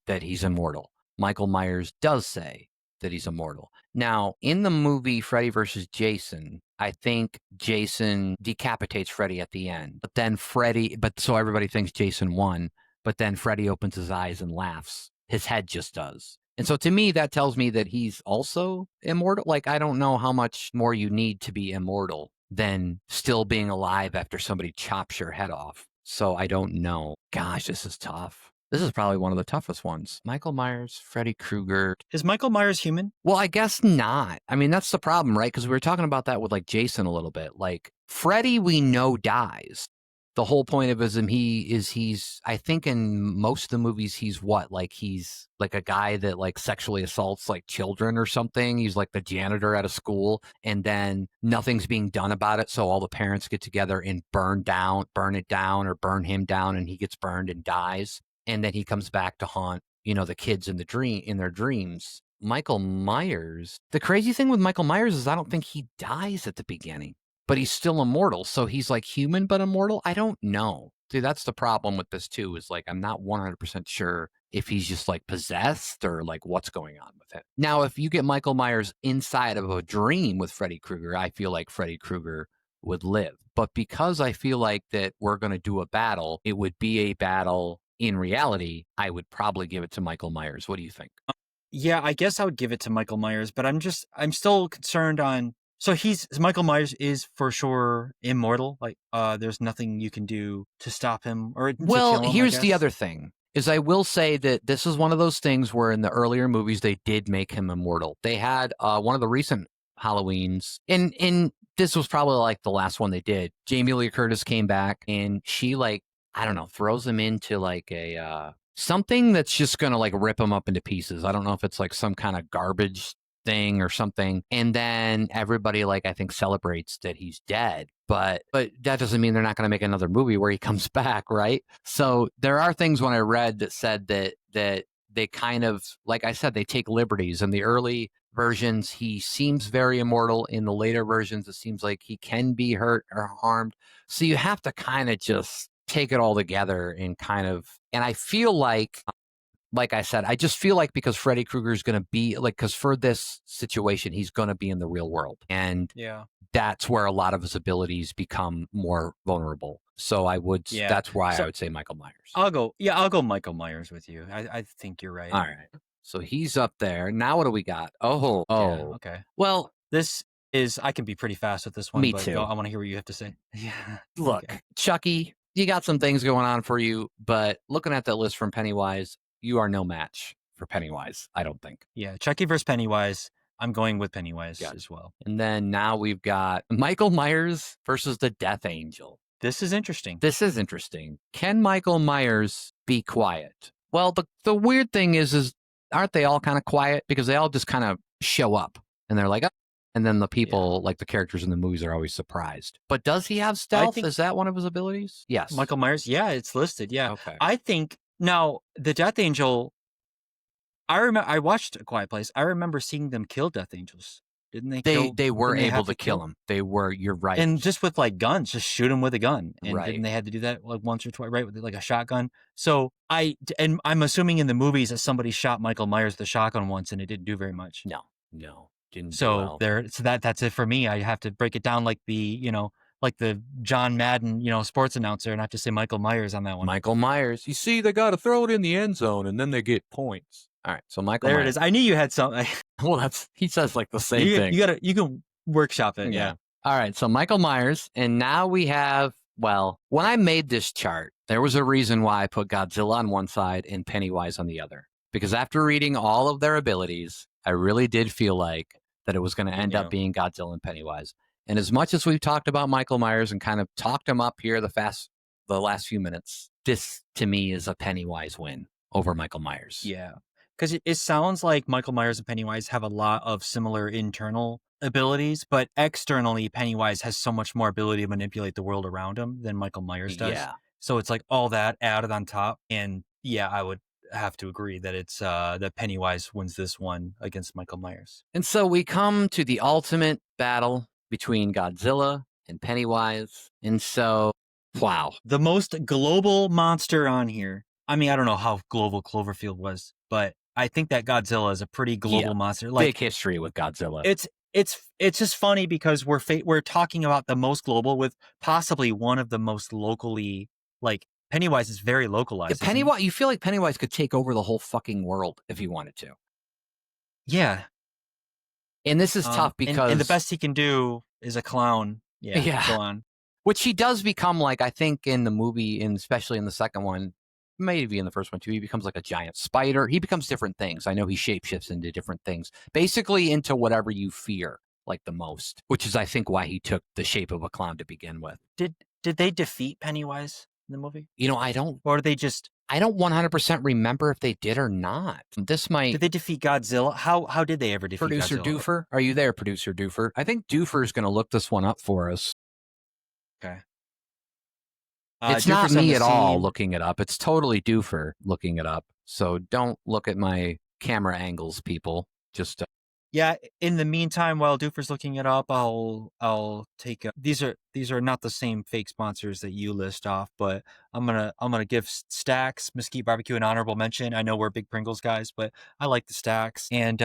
that he's immortal. Michael Myers does say that he's immortal. Now, in the movie Freddy versus Jason, I think Jason decapitates Freddy at the end. But so everybody thinks Jason won, but then Freddy opens his eyes and laughs. His head just does. And so to me, that tells me that he's also immortal. Like, I don't know how much more you need to be immortal than still being alive after somebody chops your head off. So I don't know. Gosh, this is tough. This is probably one of the toughest ones. Michael Myers, Freddy Krueger. is Michael Myers human? Well, I guess not. I mean, that's the problem, right? Because we were talking about that with like Jason a little bit. Like Freddy, we know dies. The whole point of he's I think in most of the movies he's what? Like he's like a guy that like sexually assaults like children or something. He's like the janitor at a school and then nothing's being done about it. So all the parents get together and burn it down or burn him down and he gets burned and dies. And then he comes back to haunt, the kids in their dreams. Michael Myers. The crazy thing with Michael Myers is I don't think he dies at the beginning, but he's still immortal. So he's like human but immortal. I don't know. Dude, that's the problem with this too, is like I'm not 100% sure if he's just like possessed or like what's going on with it. Now, if you get Michael Myers inside of a dream with Freddy Krueger, I feel like Freddy Krueger would live. But because I feel like that we're going to do a battle, it would be a battle in reality, I would probably give it to Michael Myers. What do you think? Yeah, I guess I would give it to Michael Myers, but I'm still concerned on So Michael Myers is for sure immortal. Like, there's nothing you can do to stop him or to Well, kill him. here's the other thing. Is I will say that this is one of those things where in the earlier movies they did make him immortal. They had one of the recent Halloweens, and this was probably like the last one they did. Jamie Lee Curtis came back and she like, I don't know, throws him into like a something that's just gonna like rip him up into pieces. I don't know if it's like some kind of garbage thing or something, and then everybody like I think celebrates that he's dead, but that doesn't mean they're not going to make another movie where he comes back, right? So there are things when I read that said that they kind of, like I said, they take liberties. In the early versions he seems very immortal. In the later versions it seems like he can be hurt or harmed, so you have to kind of just take it all together and kind of, and I feel like I said, I just feel like because Freddy Krueger is going to be like, because for this situation, he's going to be in the real world. And that's where a lot of his abilities become more vulnerable. So that's why I would say Michael Myers. I'll go Michael Myers with you. I think you're right. All right. So he's up there. Now what do we got? Oh. Yeah, okay. Well, this is, I can be pretty fast with this one. Me but too. I want to hear what you have to say. Yeah. Look, Okay. Chucky, you got some things going on for you, but looking at that list from Pennywise, you are no match for Pennywise, I don't think. Yeah, Chucky versus Pennywise. I'm going with Pennywise as well. And then now we've got Michael Myers versus the Death Angel. This is interesting. Can Michael Myers be quiet? Well, the weird thing is aren't they all kind of quiet? Because they all just kind of show up and they're like, oh. And then the people, like the characters in the movies, are always surprised. But does he have stealth? Is that one of his abilities? Yes. Michael Myers, yeah, it's listed. Yeah. Okay. I think now the Death Angel, I watched A Quiet Place. I remember seeing them kill Death Angels. Didn't they? They were able to kill him. They were. You're right. And just with like guns, just shoot him with a gun. And Right. didn't they had to do that like once or twice, right? With like a shotgun. So I'm assuming in the movies that somebody shot Michael Myers with a shotgun once and it didn't do very much. No, didn't. So that's it for me. I have to break it down like the John Madden, sports announcer, and I have to say Michael Myers on that one. Michael Myers. You see, they got to throw it in the end zone, and then they get points. All right, so Michael. There Myers. it is. I knew you had something. Well, he says like the same thing. You can workshop it. Yeah. All right, so Michael Myers, and now we have. Well, when I made this chart, there was a reason why I put Godzilla on one side and Pennywise on the other. Because after reading all of their abilities, I really did feel like that it was going to end up being Godzilla and Pennywise. And as much as we've talked about Michael Myers and kind of talked him up here the last few minutes, this to me is a Pennywise win over Michael Myers. Yeah, because it sounds like Michael Myers and Pennywise have a lot of similar internal abilities, but externally, Pennywise has so much more ability to manipulate the world around him than Michael Myers does. Yeah. So it's like all that added on top. And yeah, I would have to agree that it's that Pennywise wins this one against Michael Myers. And so we come to the ultimate battle between Godzilla and Pennywise. And so, wow. The most global monster on here. I mean, I don't know how global Cloverfield was, but I think that Godzilla is a pretty global monster. Like, big history with Godzilla. It's just funny because we're talking about the most global with possibly one of the most locally, like, Pennywise is very localized. Pennywise, you feel like Pennywise could take over the whole fucking world if he wanted to. Yeah. And this is tough because... And the best he can do is a clown. Yeah. Go on. Which he does become, like, I think in the movie, and especially in the second one, maybe in the first one too, he becomes like a giant spider. He becomes different things. I know he shapeshifts into different things. Basically into whatever you fear, like, the most. Which is, I think, why he took the shape of a clown to begin with. Did they defeat Pennywise in the movie? I don't... Or they just... I don't 100% remember if they did or not. This might... Did they defeat Godzilla? How did they ever defeat Producer Godzilla? Doofer? Are you there, Producer Doofer? I think Doofer's going to look this one up for us. Okay. It's not me at all looking it up. It's totally Doofer looking it up. So don't look at my camera angles, people. Just... Yeah, in the meantime, while Doofer's looking it up, I'll take these are not the same fake sponsors that you list off, but I'm gonna give Stacks, Mesquite Barbecue an honorable mention. I know we're big Pringles guys, but I like the Stacks and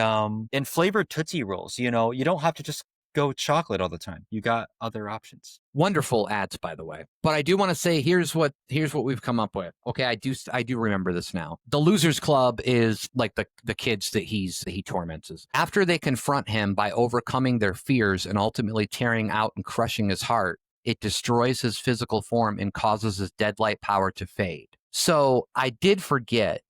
flavored Tootsie Rolls. You don't have to just go chocolate all the time. You got other options. Wonderful ads, by the way. But I do want to say here's what we've come up with. Okay, I do remember this now. The Losers Club is like the kids that he torments. After they confront him by overcoming their fears and ultimately tearing out and crushing his heart, it destroys his physical form and causes his deadlight power to fade. So I did forget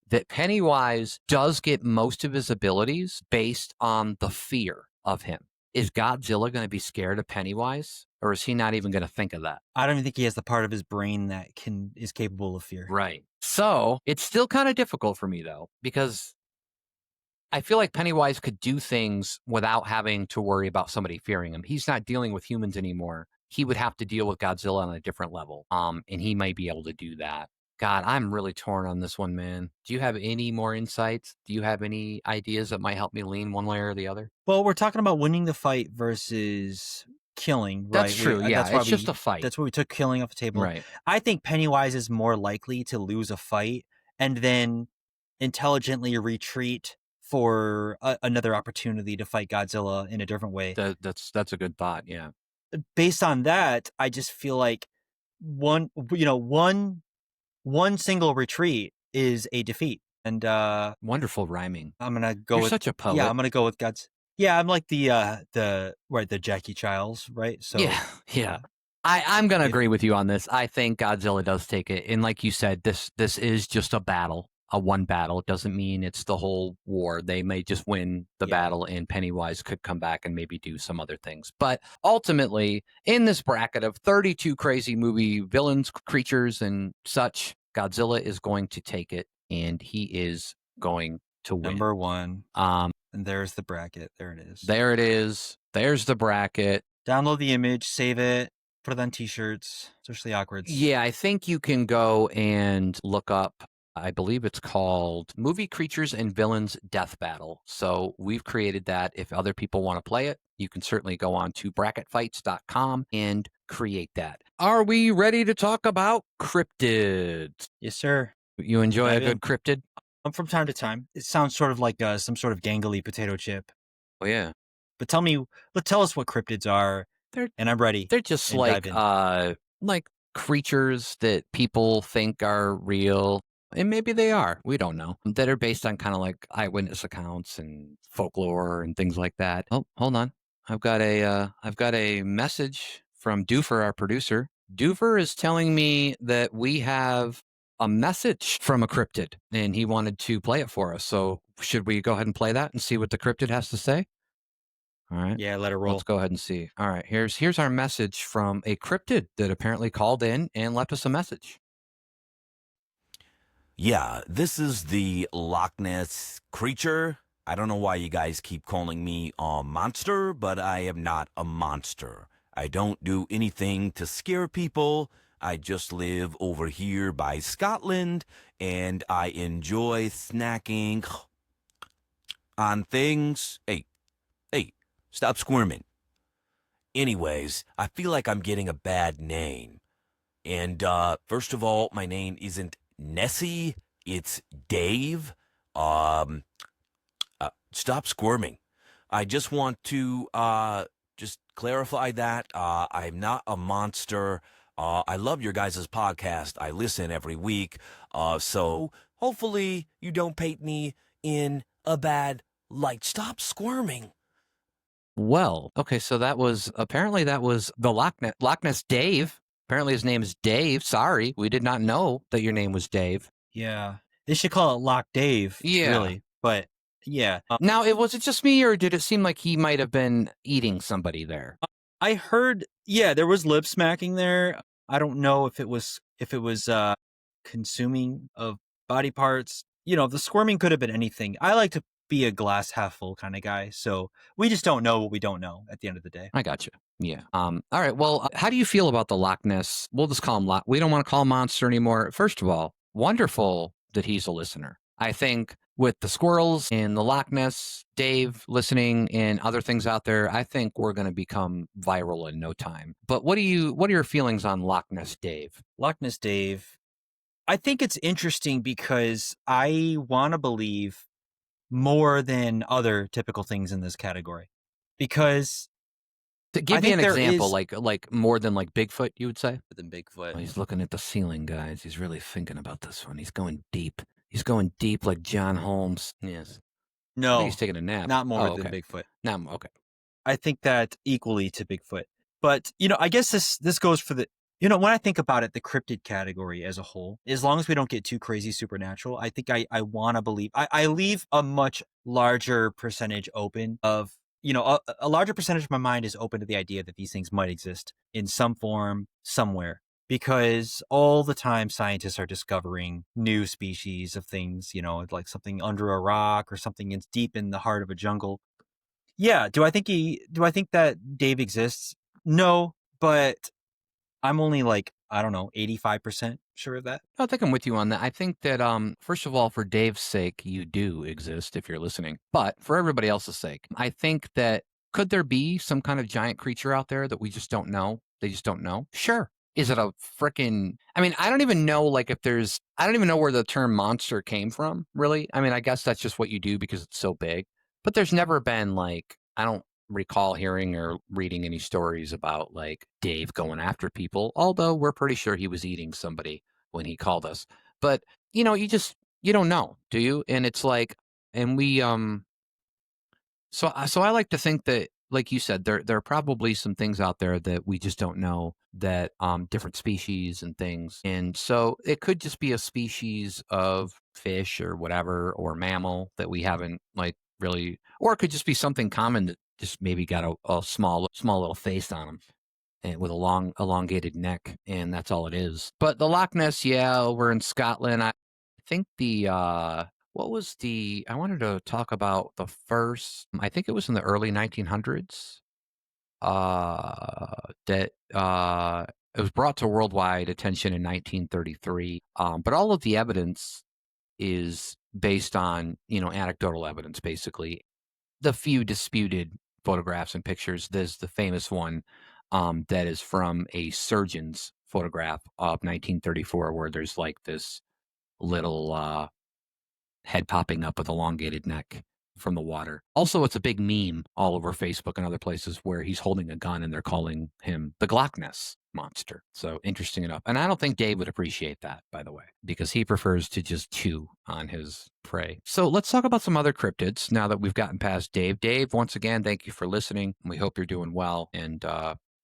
that Pennywise does get most of his abilities based on the fear of him. Is Godzilla going to be scared of Pennywise, or is he not even going to think of that? I don't even think he has the part of his brain that is capable of fear. Right. So it's still kind of difficult for me, though, because I feel like Pennywise could do things without having to worry about somebody fearing him. He's not dealing with humans anymore. He would have to deal with Godzilla on a different level. And he might be able to do that. God, I'm really torn on this one, man. Do you have any more insights? Do you have any ideas that might help me lean one way or the other? Well, we're talking about winning the fight versus killing, right? That's true. Yeah, it's just a fight. That's why we took killing off the table. Right. I think Pennywise is more likely to lose a fight and then intelligently retreat for another opportunity to fight Godzilla in a different way. That's a good thought. Yeah. Based on that, I just feel like one single retreat is a defeat. And wonderful rhyming. I'm gonna go You're with such a poet. Yeah, I'm gonna go with God's. Yeah, I'm like the Jackie Childs, right? So yeah. I'm gonna agree with you on this. I think Godzilla does take it, and like you said, this is just a battle, a one battle. It doesn't mean it's the whole war. They may just win the battle, and Pennywise could come back and maybe do some other things. But ultimately, in this bracket of 32 crazy movie villains, creatures, and such, Godzilla is going to take it, and he is going to win. Number one. And there's the bracket. There it is. There it is. There's the bracket. Download the image, save it, put it on t-shirts, socially awkward. Yeah, I think you can go and look up, I believe it's called Movie Creatures and Villains Death Battle. So we've created that. If other people want to play it, you can certainly go on to bracketfights.com and create that. Are we ready to talk about cryptids? Yes, sir. You enjoy a good cryptid? From time to time. It sounds sort of like some sort of gangly potato chip. Oh, yeah. But tell us what cryptids are, and I'm ready. They're just like creatures that people think are real, and maybe they are. We don't know. That are based on kind of like eyewitness accounts and folklore and things like that. Oh, hold on. I've got a message from Doofer, our producer. Doofer is telling me that we have a message from a cryptid, and he wanted to play it for us. So should we go ahead and play that and see what the cryptid has to say? All right. Yeah, let it roll. Let's go ahead and see. All right, here's our message from a cryptid that apparently called in and left us a message. Yeah, this is the Loch Ness creature. I don't know why you guys keep calling me a monster, but I am not a monster. I don't do anything to scare people. I just live over here by Scotland, and I enjoy snacking on things. Hey, stop squirming. Anyways, I feel like I'm getting a bad name. And first of all, my name isn't Nessie, it's Dave. Stop squirming. I just want to just clarify that I'm not a monster. I love your guys' podcast. I listen every week. So hopefully you don't paint me in a bad light. Stop squirming. Well, okay, so that was the Loch Ness Dave. Apparently his name is Dave. Sorry, we did not know that your name was Dave. Yeah. They should call it Loch Dave, really. But yeah. Now, was it just me, or did it seem like he might have been eating somebody there? I heard, there was lip smacking there. I don't know if it was consuming of body parts. The squirming could have been anything. I like to be a glass half full kind of guy, so we just don't know what we don't know at the end of the day. I got you. Yeah. All right. Well, how do you feel about the Loch Ness? We'll just call him Loch. We don't want to call him Monster anymore. First of all, wonderful that he's a listener. I think with the Squirrels and the Loch Ness, Dave listening, and other things out there, I think we're going to become viral in no time. But what are your feelings on Loch Ness Dave? Loch Ness Dave, I think it's interesting because I want to believe more than other typical things in this category. Because To give you think an there example, is like more than like Bigfoot, you would say? than Bigfoot. Oh, he's looking at the ceiling, guys. He's really thinking about this one. He's going deep. He's going deep like John Holmes. Yes. I think he's No, taking a nap. not more Oh, than okay. Bigfoot. Now, okay. I think that equally to Bigfoot. But, I guess this goes for the, when I think about it, the cryptid category as a whole, as long as we don't get too crazy supernatural, I think I want to believe, I leave a much larger percentage open of, a larger percentage of my mind is open to the idea that these things might exist in some form, somewhere. Because all the time scientists are discovering new species of things, like something under a rock or something deep in the heart of a jungle. Yeah, do I think that Dave exists? No, but I'm only like, I don't know, 85% sure of that. I think I'm with you on that. I think that first of all, for Dave's sake, you do exist if you're listening. But for everybody else's sake, I think that could there be some kind of giant creature out there that we just don't know? They just don't know. Sure. Is it a freaking? I mean, I don't even know. Like, if there's, I don't even know where the term monster came from. Really. I mean, I guess that's just what you do because it's so big. But there's never been like, I don't recall hearing or reading any stories about like Dave going after people, although we're pretty sure he was eating somebody when he called us. But you don't know, do you? And it's like, and we so I like to think that, like you said, there are probably some things out there that we just don't know, that different species and things. And so it could just be a species of fish or whatever, or mammal that we haven't like really, or it could just be something common that just maybe got a small little face on them and with a long elongated neck, and that's all it is. But the Loch Ness, yeah, we're in Scotland. I think the what was the I wanted to talk about the first, I think it was in the early 1900s, that it was brought to worldwide attention in 1933. But all of the evidence is based on, anecdotal evidence, basically. The few disputed photographs and pictures, there's the famous one that is from a surgeon's photograph of 1934, where there's like this little head popping up with elongated neck from the water. Also, it's a big meme all over Facebook and other places where he's holding a gun and they're calling him the Loch Ness monster. So interesting enough. And I don't think Dave would appreciate that, by the way, because he prefers to just chew on his prey. So let's talk about some other cryptids now that we've gotten past Dave. Dave, once again, thank you for listening. We hope you're doing well. And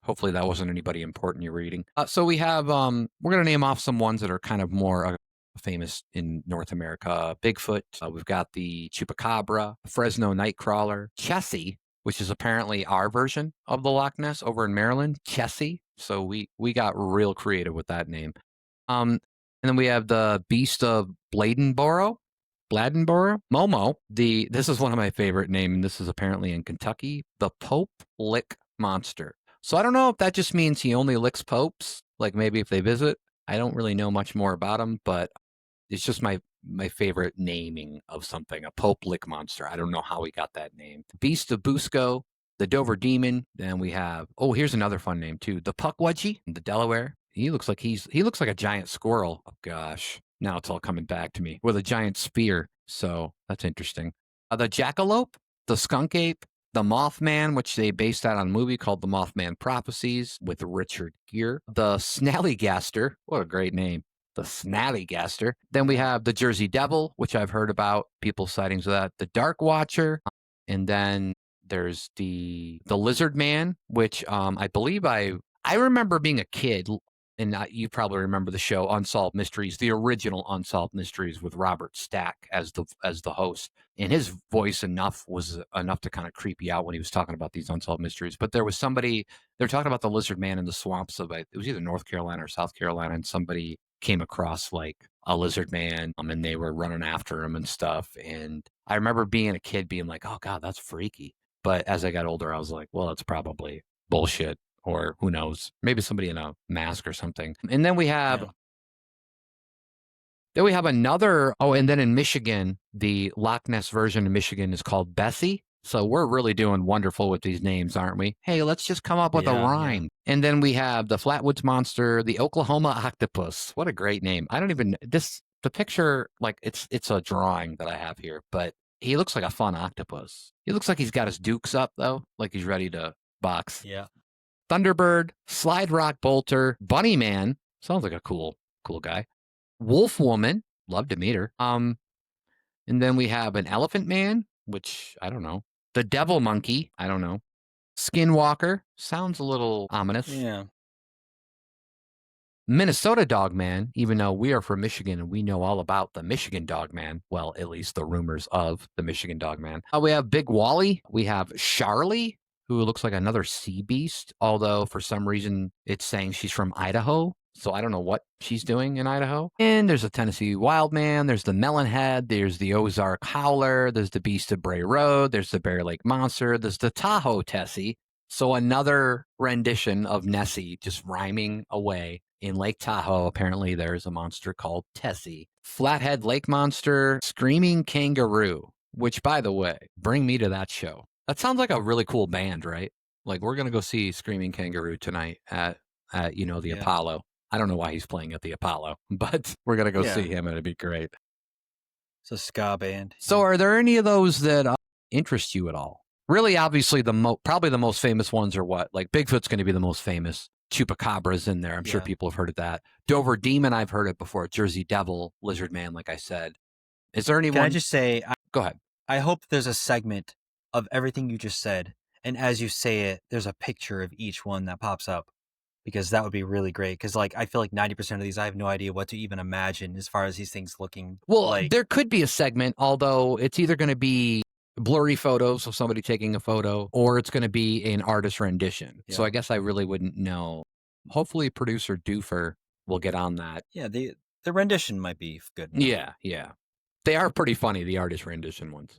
hopefully that wasn't anybody important you're reading. So we have, we're going to name off some ones that are kind of more famous in North America. Bigfoot. We've got the Chupacabra, Fresno Nightcrawler, Chessie, which is apparently our version of the Loch Ness over in Maryland. Chessie. So we got real creative with that name. And then we have the Beast of Bladenboro, Momo. This is one of my favorite names, and this is apparently in Kentucky. The Pope Lick Monster. So I don't know if that just means he only licks popes, like maybe if they visit. I don't really know much more about him, but it's just my favorite naming of something, a Pope Lick Monster. I don't know how he got that name. Beast of Busco, the Dover Demon. Then we have, here's another fun name too, the Puckwudgie, the Delaware. He looks like a giant squirrel. Oh gosh, now it's all coming back to me, with a giant spear. So that's interesting. The Jackalope, the Skunk Ape, the Mothman, which they based that on a movie called The Mothman Prophecies with Richard Gere. The Snallygaster, what a great name. The Snallygaster. Then we have the Jersey Devil, which I've heard about people sightings of that. The Dark Watcher, and then there's the Lizard Man, which I believe I remember being a kid, and you probably remember the show Unsolved Mysteries, the original Unsolved Mysteries with Robert Stack as the host, and his voice was enough to kind of creep you out when he was talking about these unsolved mysteries. But there was somebody, they were talking about the Lizard Man in the swamps of, it was either North Carolina or South Carolina, and somebody came across like a lizard man, and they were running after him and stuff. And I remember being a kid being like, oh God, that's freaky. But as I got older, I was like, well, it's probably bullshit, or who knows, maybe somebody in a mask or something. And then we have another, and then in Michigan, the Loch Ness version in Michigan is called Bessie. So we're really doing wonderful with these names, aren't we? Hey, let's just come up with a rhyme. Yeah. And then we have the Flatwoods Monster, the Oklahoma Octopus. What a great name. I don't even, the picture, like it's a drawing that I have here, but he looks like a fun octopus. He looks like he's got his dukes up though, like he's ready to box. Yeah. Thunderbird, Slide Rock Bolter, Bunny Man. Sounds like a cool guy. Wolf Woman. Love to meet her. And then we have an Elephant Man, which I don't know. The Devil Monkey. I don't know. Skinwalker. Sounds a little ominous. Yeah. Minnesota Dogman, even though we are from Michigan and we know all about the Michigan Dogman. Well, at least the rumors of the Michigan Dogman. We have Big Wally. We have Charlie, who looks like another sea beast, although for some reason it's saying she's from Idaho. So I don't know what she's doing in Idaho. And there's a Tennessee Wildman. There's the Melonhead. There's the Ozark Howler. There's the Beast of Bray Road. There's the Bear Lake Monster. There's the Tahoe Tessie. So another rendition of Nessie just rhyming away. In Lake Tahoe, apparently there's a monster called Tessie. Flathead Lake Monster, Screaming Kangaroo, which, by the way, bring me to that show. That sounds like a really cool band, right? Like, we're going to go see Screaming Kangaroo tonight at the Apollo. I don't know why he's playing at the Apollo, but we're going to go see him, and it'd be great. It's a ska band. So are there any of those that interest you at all? Really, obviously, probably the most famous ones are what? Like, Bigfoot's going to be the most famous. Chupacabra's in there. I'm sure people have heard of that. Dover Demon, I've heard it before. Jersey Devil, Lizard Man, like I said. Is there anyone? Can I just say? Go ahead. I hope there's a segment of everything you just said, and as you say it, there's a picture of each one that pops up, because that would be really great. Because like I feel like 90% of these, I have no idea what to even imagine as far as these things looking. Well, like. There could be a segment, although it's either going to be blurry photos of somebody taking a photo, or it's going to be an artist rendition. So I guess I really wouldn't know. Hopefully producer Doofer will get on that. Yeah, the rendition might be good. Yeah. They are pretty funny, the artist rendition ones.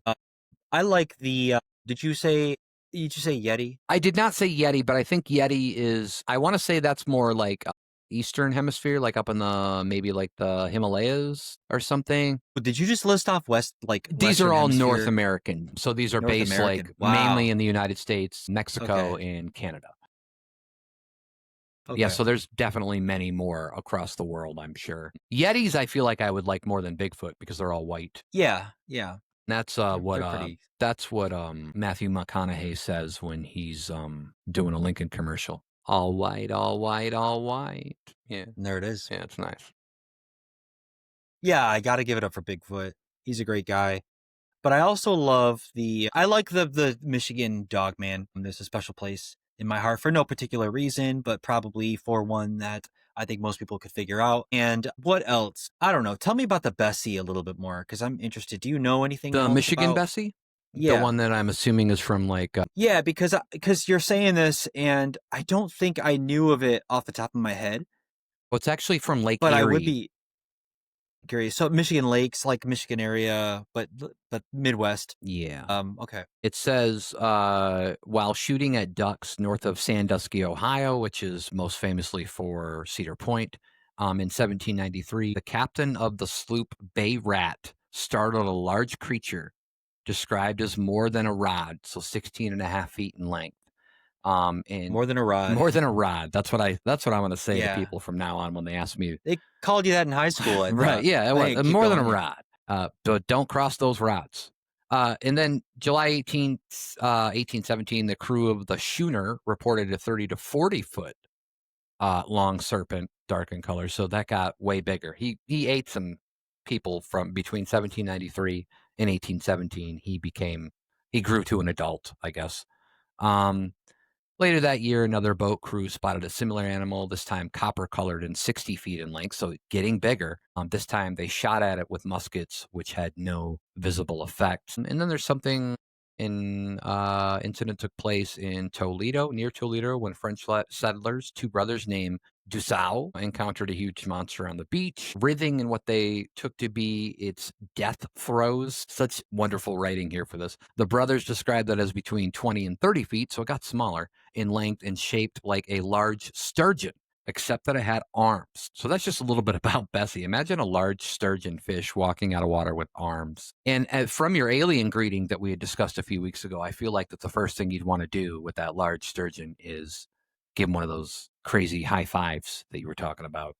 I like the, did you say Yeti? I did not say Yeti, but I think Yeti is, I want to say that's more like Eastern Hemisphere, like up in maybe like the Himalayas or something. But did you just list off These are all North American. So these are based mainly in the United States, Mexico, and Canada. Okay. Yeah, so there's definitely many more across the world, I'm sure. Yetis, I feel like I would like more than Bigfoot because they're all white. Yeah. That's what Matthew McConaughey says when he's doing a Lincoln commercial. All white, all white, all white. Yeah. And there it is. Yeah, it's nice. Yeah, I got to give it up for Bigfoot. He's a great guy. But I also love I like the Michigan Dogman. There's a special place in my heart for no particular reason, but probably for one that I think most people could figure out. And what else? I don't know. Tell me about the Bessie a little bit more, because I'm interested. Do you know anything The else Michigan about... Bessie? Yeah. The one that I'm assuming is from like... Yeah, because you're saying this, and I don't think I knew of it off the top of my head. Well, it's actually from Lake But Erie. I would be curious. So Michigan Lakes, like Michigan area, but Midwest. Yeah. Okay. It says, while shooting at ducks north of Sandusky, Ohio, which is most famously for Cedar Point, in 1793, the captain of the sloop Bay Rat startled a large creature described as more than a rod, so 16 and a half feet in length. And more than a rod. More than a rod. That's what I'm going to say to people from now on when they ask me. They called you that in high school. Right. Yeah. It was more than a rod. But don't cross those rods. And then July 18th, 1817, the crew of the schooner reported a 30 to 40 foot long serpent, dark in color. So that got way bigger. He ate some people from between 1793 and 1817. He grew to an adult, I guess. Later that year, another boat crew spotted a similar animal, this time copper-colored and 60 feet in length, so getting bigger. This time, they shot at it with muskets, which had no visible effect. And then there's something, incident took place in Toledo, near Toledo, when French settlers, two brothers named Dusau, encountered a huge monster on the beach, writhing in what they took to be its death throes. Such wonderful writing here for this. The brothers described it as between 20 and 30 feet, so it got smaller in length and shaped like a large sturgeon, except that it had arms. So that's just a little bit about Bessie. Imagine a large sturgeon fish walking out of water with arms. And from your alien greeting that we had discussed a few weeks ago, I feel like that's the first thing you'd want to do with that large sturgeon is give him one of those crazy high fives that you were talking about.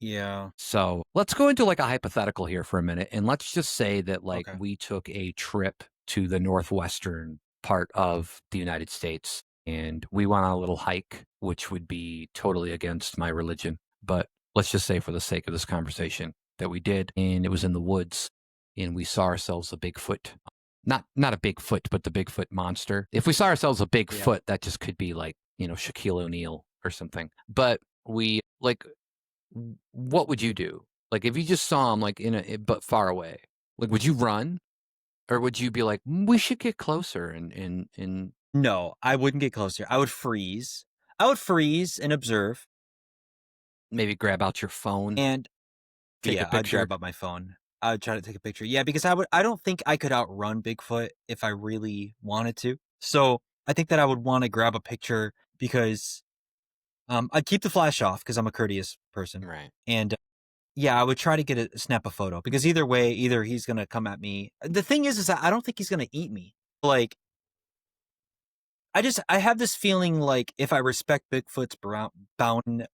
Yeah. So let's go into like a hypothetical here for a minute. And let's just say that we took a trip to the northwestern part of the United States. and we went on a little hike, which would be totally against my religion. But let's just say, for the sake of this conversation, that we did, and it was in the woods, and we saw ourselves a Bigfoot. Not a Bigfoot, but the Bigfoot monster. If we saw ourselves a Bigfoot, that just could be like, Shaquille O'Neal or something. But we like, what would you do? Like, if you just saw him like but far away, like, would you run, or would you be like, we should get closer and No, I wouldn't get closer. I would freeze. I would freeze and observe. maybe grab out your phone, And take a I'd picture? grab up my phone. I would try to take a picture. Yeah, because I don't think I could outrun Bigfoot if I really wanted to. So I think that I would want to grab a picture because I'd keep the flash off because I'm a courteous person. Right. And yeah, I would try to snap a photo because either way, either he's gonna come at me. The thing is that I don't think he's gonna eat me. Like, I have this feeling like if I respect Bigfoot's bound,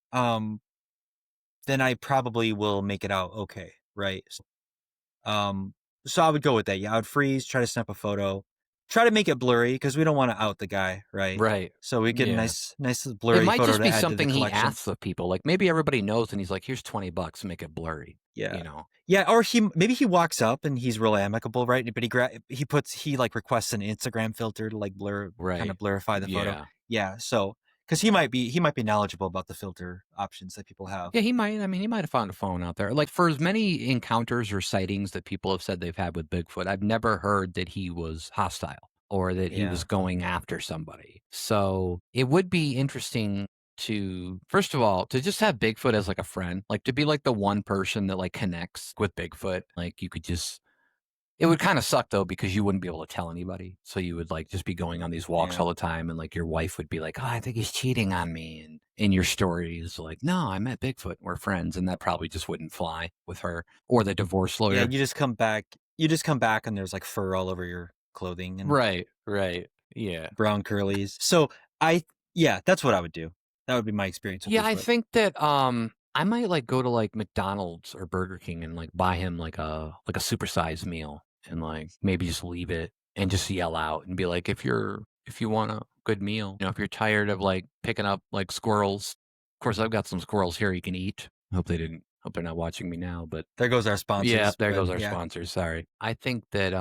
then I probably will make it out okay, right? So I would go with that. Yeah, I would freeze, try to snap a photo, try to make it blurry because we don't want to out the guy, right? Right. So we get a Yeah. nice It blurry might photo just to be add to the something he collection. asks of people. Like, maybe everybody knows, and he's like, "Here's $20, make it blurry." Yeah. You know. Yeah, or maybe he walks up and he's real amicable, right? But he like requests an Instagram filter to like kind Right. of blurify the photo. Yeah. Yeah, so because he might be knowledgeable about the filter options that people have. Yeah, he might. I mean, he might have found a phone out there. Like, for as many encounters or sightings that people have said they've had with Bigfoot, I've never heard that he was hostile or that he was Yeah. going after somebody. So it would be interesting to, first of all, to just have Bigfoot as like a friend, like to be like the one person that like connects with Bigfoot. Like, you could just, it would kind of suck though, because you wouldn't be able to tell anybody. So you would like just be going on these walks Yeah. all the time, and like your wife would be like, "Oh, I think he's cheating on me." And in your stories, like, "No, I met Bigfoot. We're friends." And that probably just wouldn't fly with her or the divorce lawyer. Yeah, you just come back and there's like fur all over your clothing and Right. Yeah. brown curlies. So that's what I would do. That would be my experience with Yeah, I Bigfoot. think that I might like go to like McDonald's or Burger King and like buy him like a supersized meal, and like maybe just leave it and just yell out and be like, if you want a good meal, if you're tired of like picking up like squirrels. Of course, I've got some squirrels here you can eat. Hope they're not watching me now, but There goes our sponsors. yeah, there but goes our yeah. sponsors. Sorry. I think that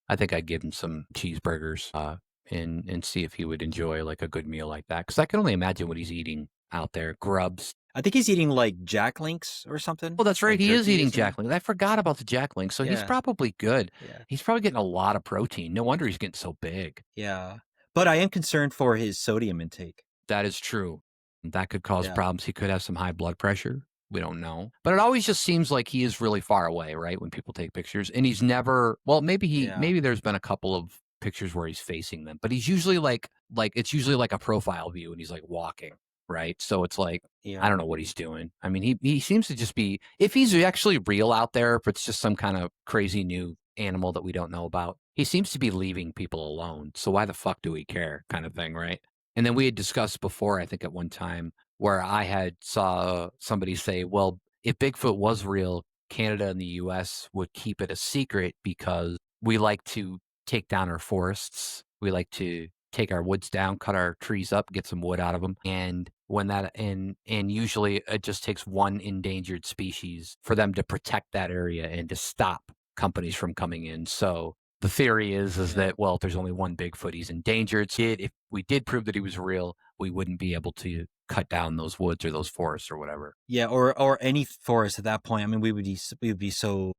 I think I'd give him some cheeseburgers and see if he would enjoy like a good meal like that, because I can only imagine what he's eating out there. Grubs. I think he's eating like Jack Links or something. Well, that's right. Like He is jerky, eating isn't he? Jack Links. I forgot about the Jack Links. So he's Yeah. probably good. Yeah. He's probably getting a lot of protein. No wonder he's getting so big. Yeah. But I am concerned for his sodium intake. That is true. That could cause Yeah. problems. He could have some high blood pressure. We don't know. But it always just seems like he is really far away, right? When people take pictures. And he's never, well, maybe there's been a couple of pictures where he's facing them, but he's usually like it's usually like a profile view and he's like walking, right? So it's like, Yeah. I don't know what he's doing. I mean, he seems to just be, if he's actually real out there, if it's just some kind of crazy new animal that we don't know about, he seems to be leaving people alone. So why the fuck do we care, kind of thing, right? And then we had discussed before, I think at one time, where I had saw somebody say, well, if Bigfoot was real, Canada and the US would keep it a secret because we like to take down our forests. We like to take our woods down, cut our trees up, get some wood out of them. And when that, and usually it just takes one endangered species for them to protect that area and to stop companies from coming in. So the theory is that, well, if there's only one Bigfoot, he's endangered. So if we did prove that he was real, we wouldn't be able to cut down those woods or those forests or whatever. Yeah, or any forest at that point. I mean, we would be so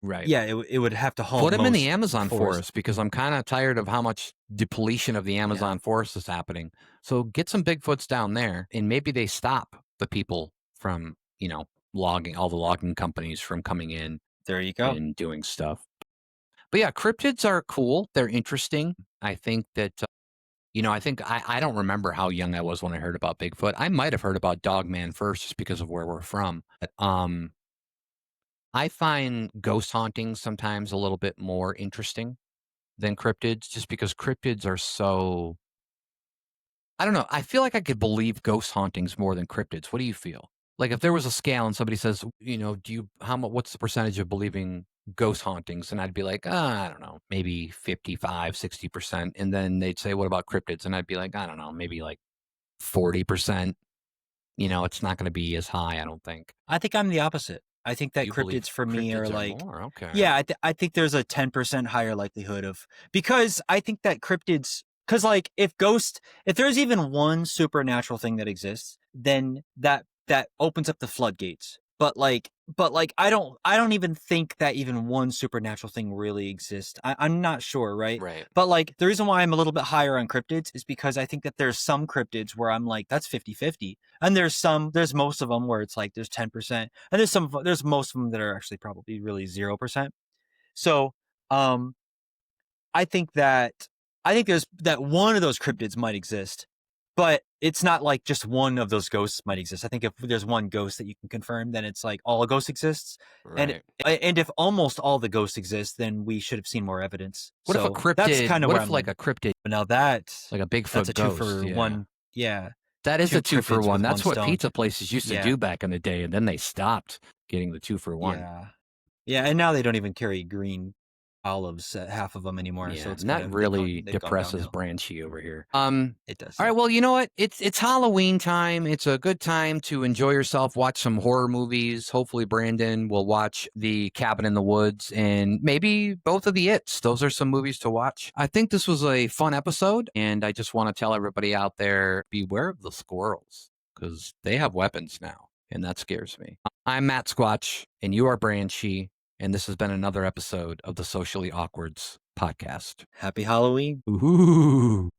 right. Yeah, it would have to halt. Put him in the Amazon forest, because I'm kind of tired of how much depletion of the Amazon forest is happening. So get some Bigfoots down there, and maybe they stop the people from, logging, all the logging companies from coming in. There you go. And doing stuff. But yeah, cryptids are cool. They're interesting. I think that, I don't remember how young I was when I heard about Bigfoot. I might have heard about Dogman first just because of where we're from. But, I find ghost hauntings sometimes a little bit more interesting than cryptids, just because cryptids are so, I don't know. I feel like I could believe ghost hauntings more than cryptids. What do you feel? Like, if there was a scale and somebody says, what's the percentage of believing ghost hauntings, and I'd be like, I don't know, maybe 55, 60%. And then they'd say, what about cryptids? And I'd be like, I don't know, maybe like 40%. It's not going to be as high, I don't think. I think I'm the opposite. I think that You cryptids believe for me are cryptids like, more? Okay. yeah, I think there's a 10% higher likelihood of, because I think that cryptids, because like if there's even one supernatural thing that exists, then that opens up the floodgates. But I don't even think that even one supernatural thing really exists. I'm not sure, right? Right. But like the reason why I'm a little bit higher on cryptids is because I think that there's some cryptids where I'm like, that's 50-50. And there's most of them where it's like there's 10%. And there's most of them that are actually probably really 0%. So I think there's that one of those cryptids might exist, but it's not like just one of those ghosts might exist. I think if there's one ghost that you can confirm, then it's like all ghosts exists. Right. And if almost all the ghosts exist, then we should have seen more evidence. What if a cryptid? That's kind of what where if I'm like a cryptid, but now that's like a Bigfoot that's a ghost? 2 for 1. Yeah. That is Two a 2 for cryptids 1. with That's one what stone. pizza places used to Yeah. do back in the day, and then they stopped getting the 2 for 1. Yeah, and now they don't even carry green olives, half of them anymore. Yeah, So it's and that kind of really they've gone depresses downhill. Branchy over here. It does. All right, well, you know what? It's Halloween time. It's a good time to enjoy yourself, watch some horror movies. Hopefully, Brandon will watch The Cabin in the Woods and maybe both of the It's. Those are some movies to watch. I think this was a fun episode, and I just want to tell everybody out there, beware of the squirrels, because they have weapons now, and that scares me. I'm Matt Squatch, and you are Branchy, and this has been another episode of the Socially Awkwards podcast. Happy Halloween. Ooh.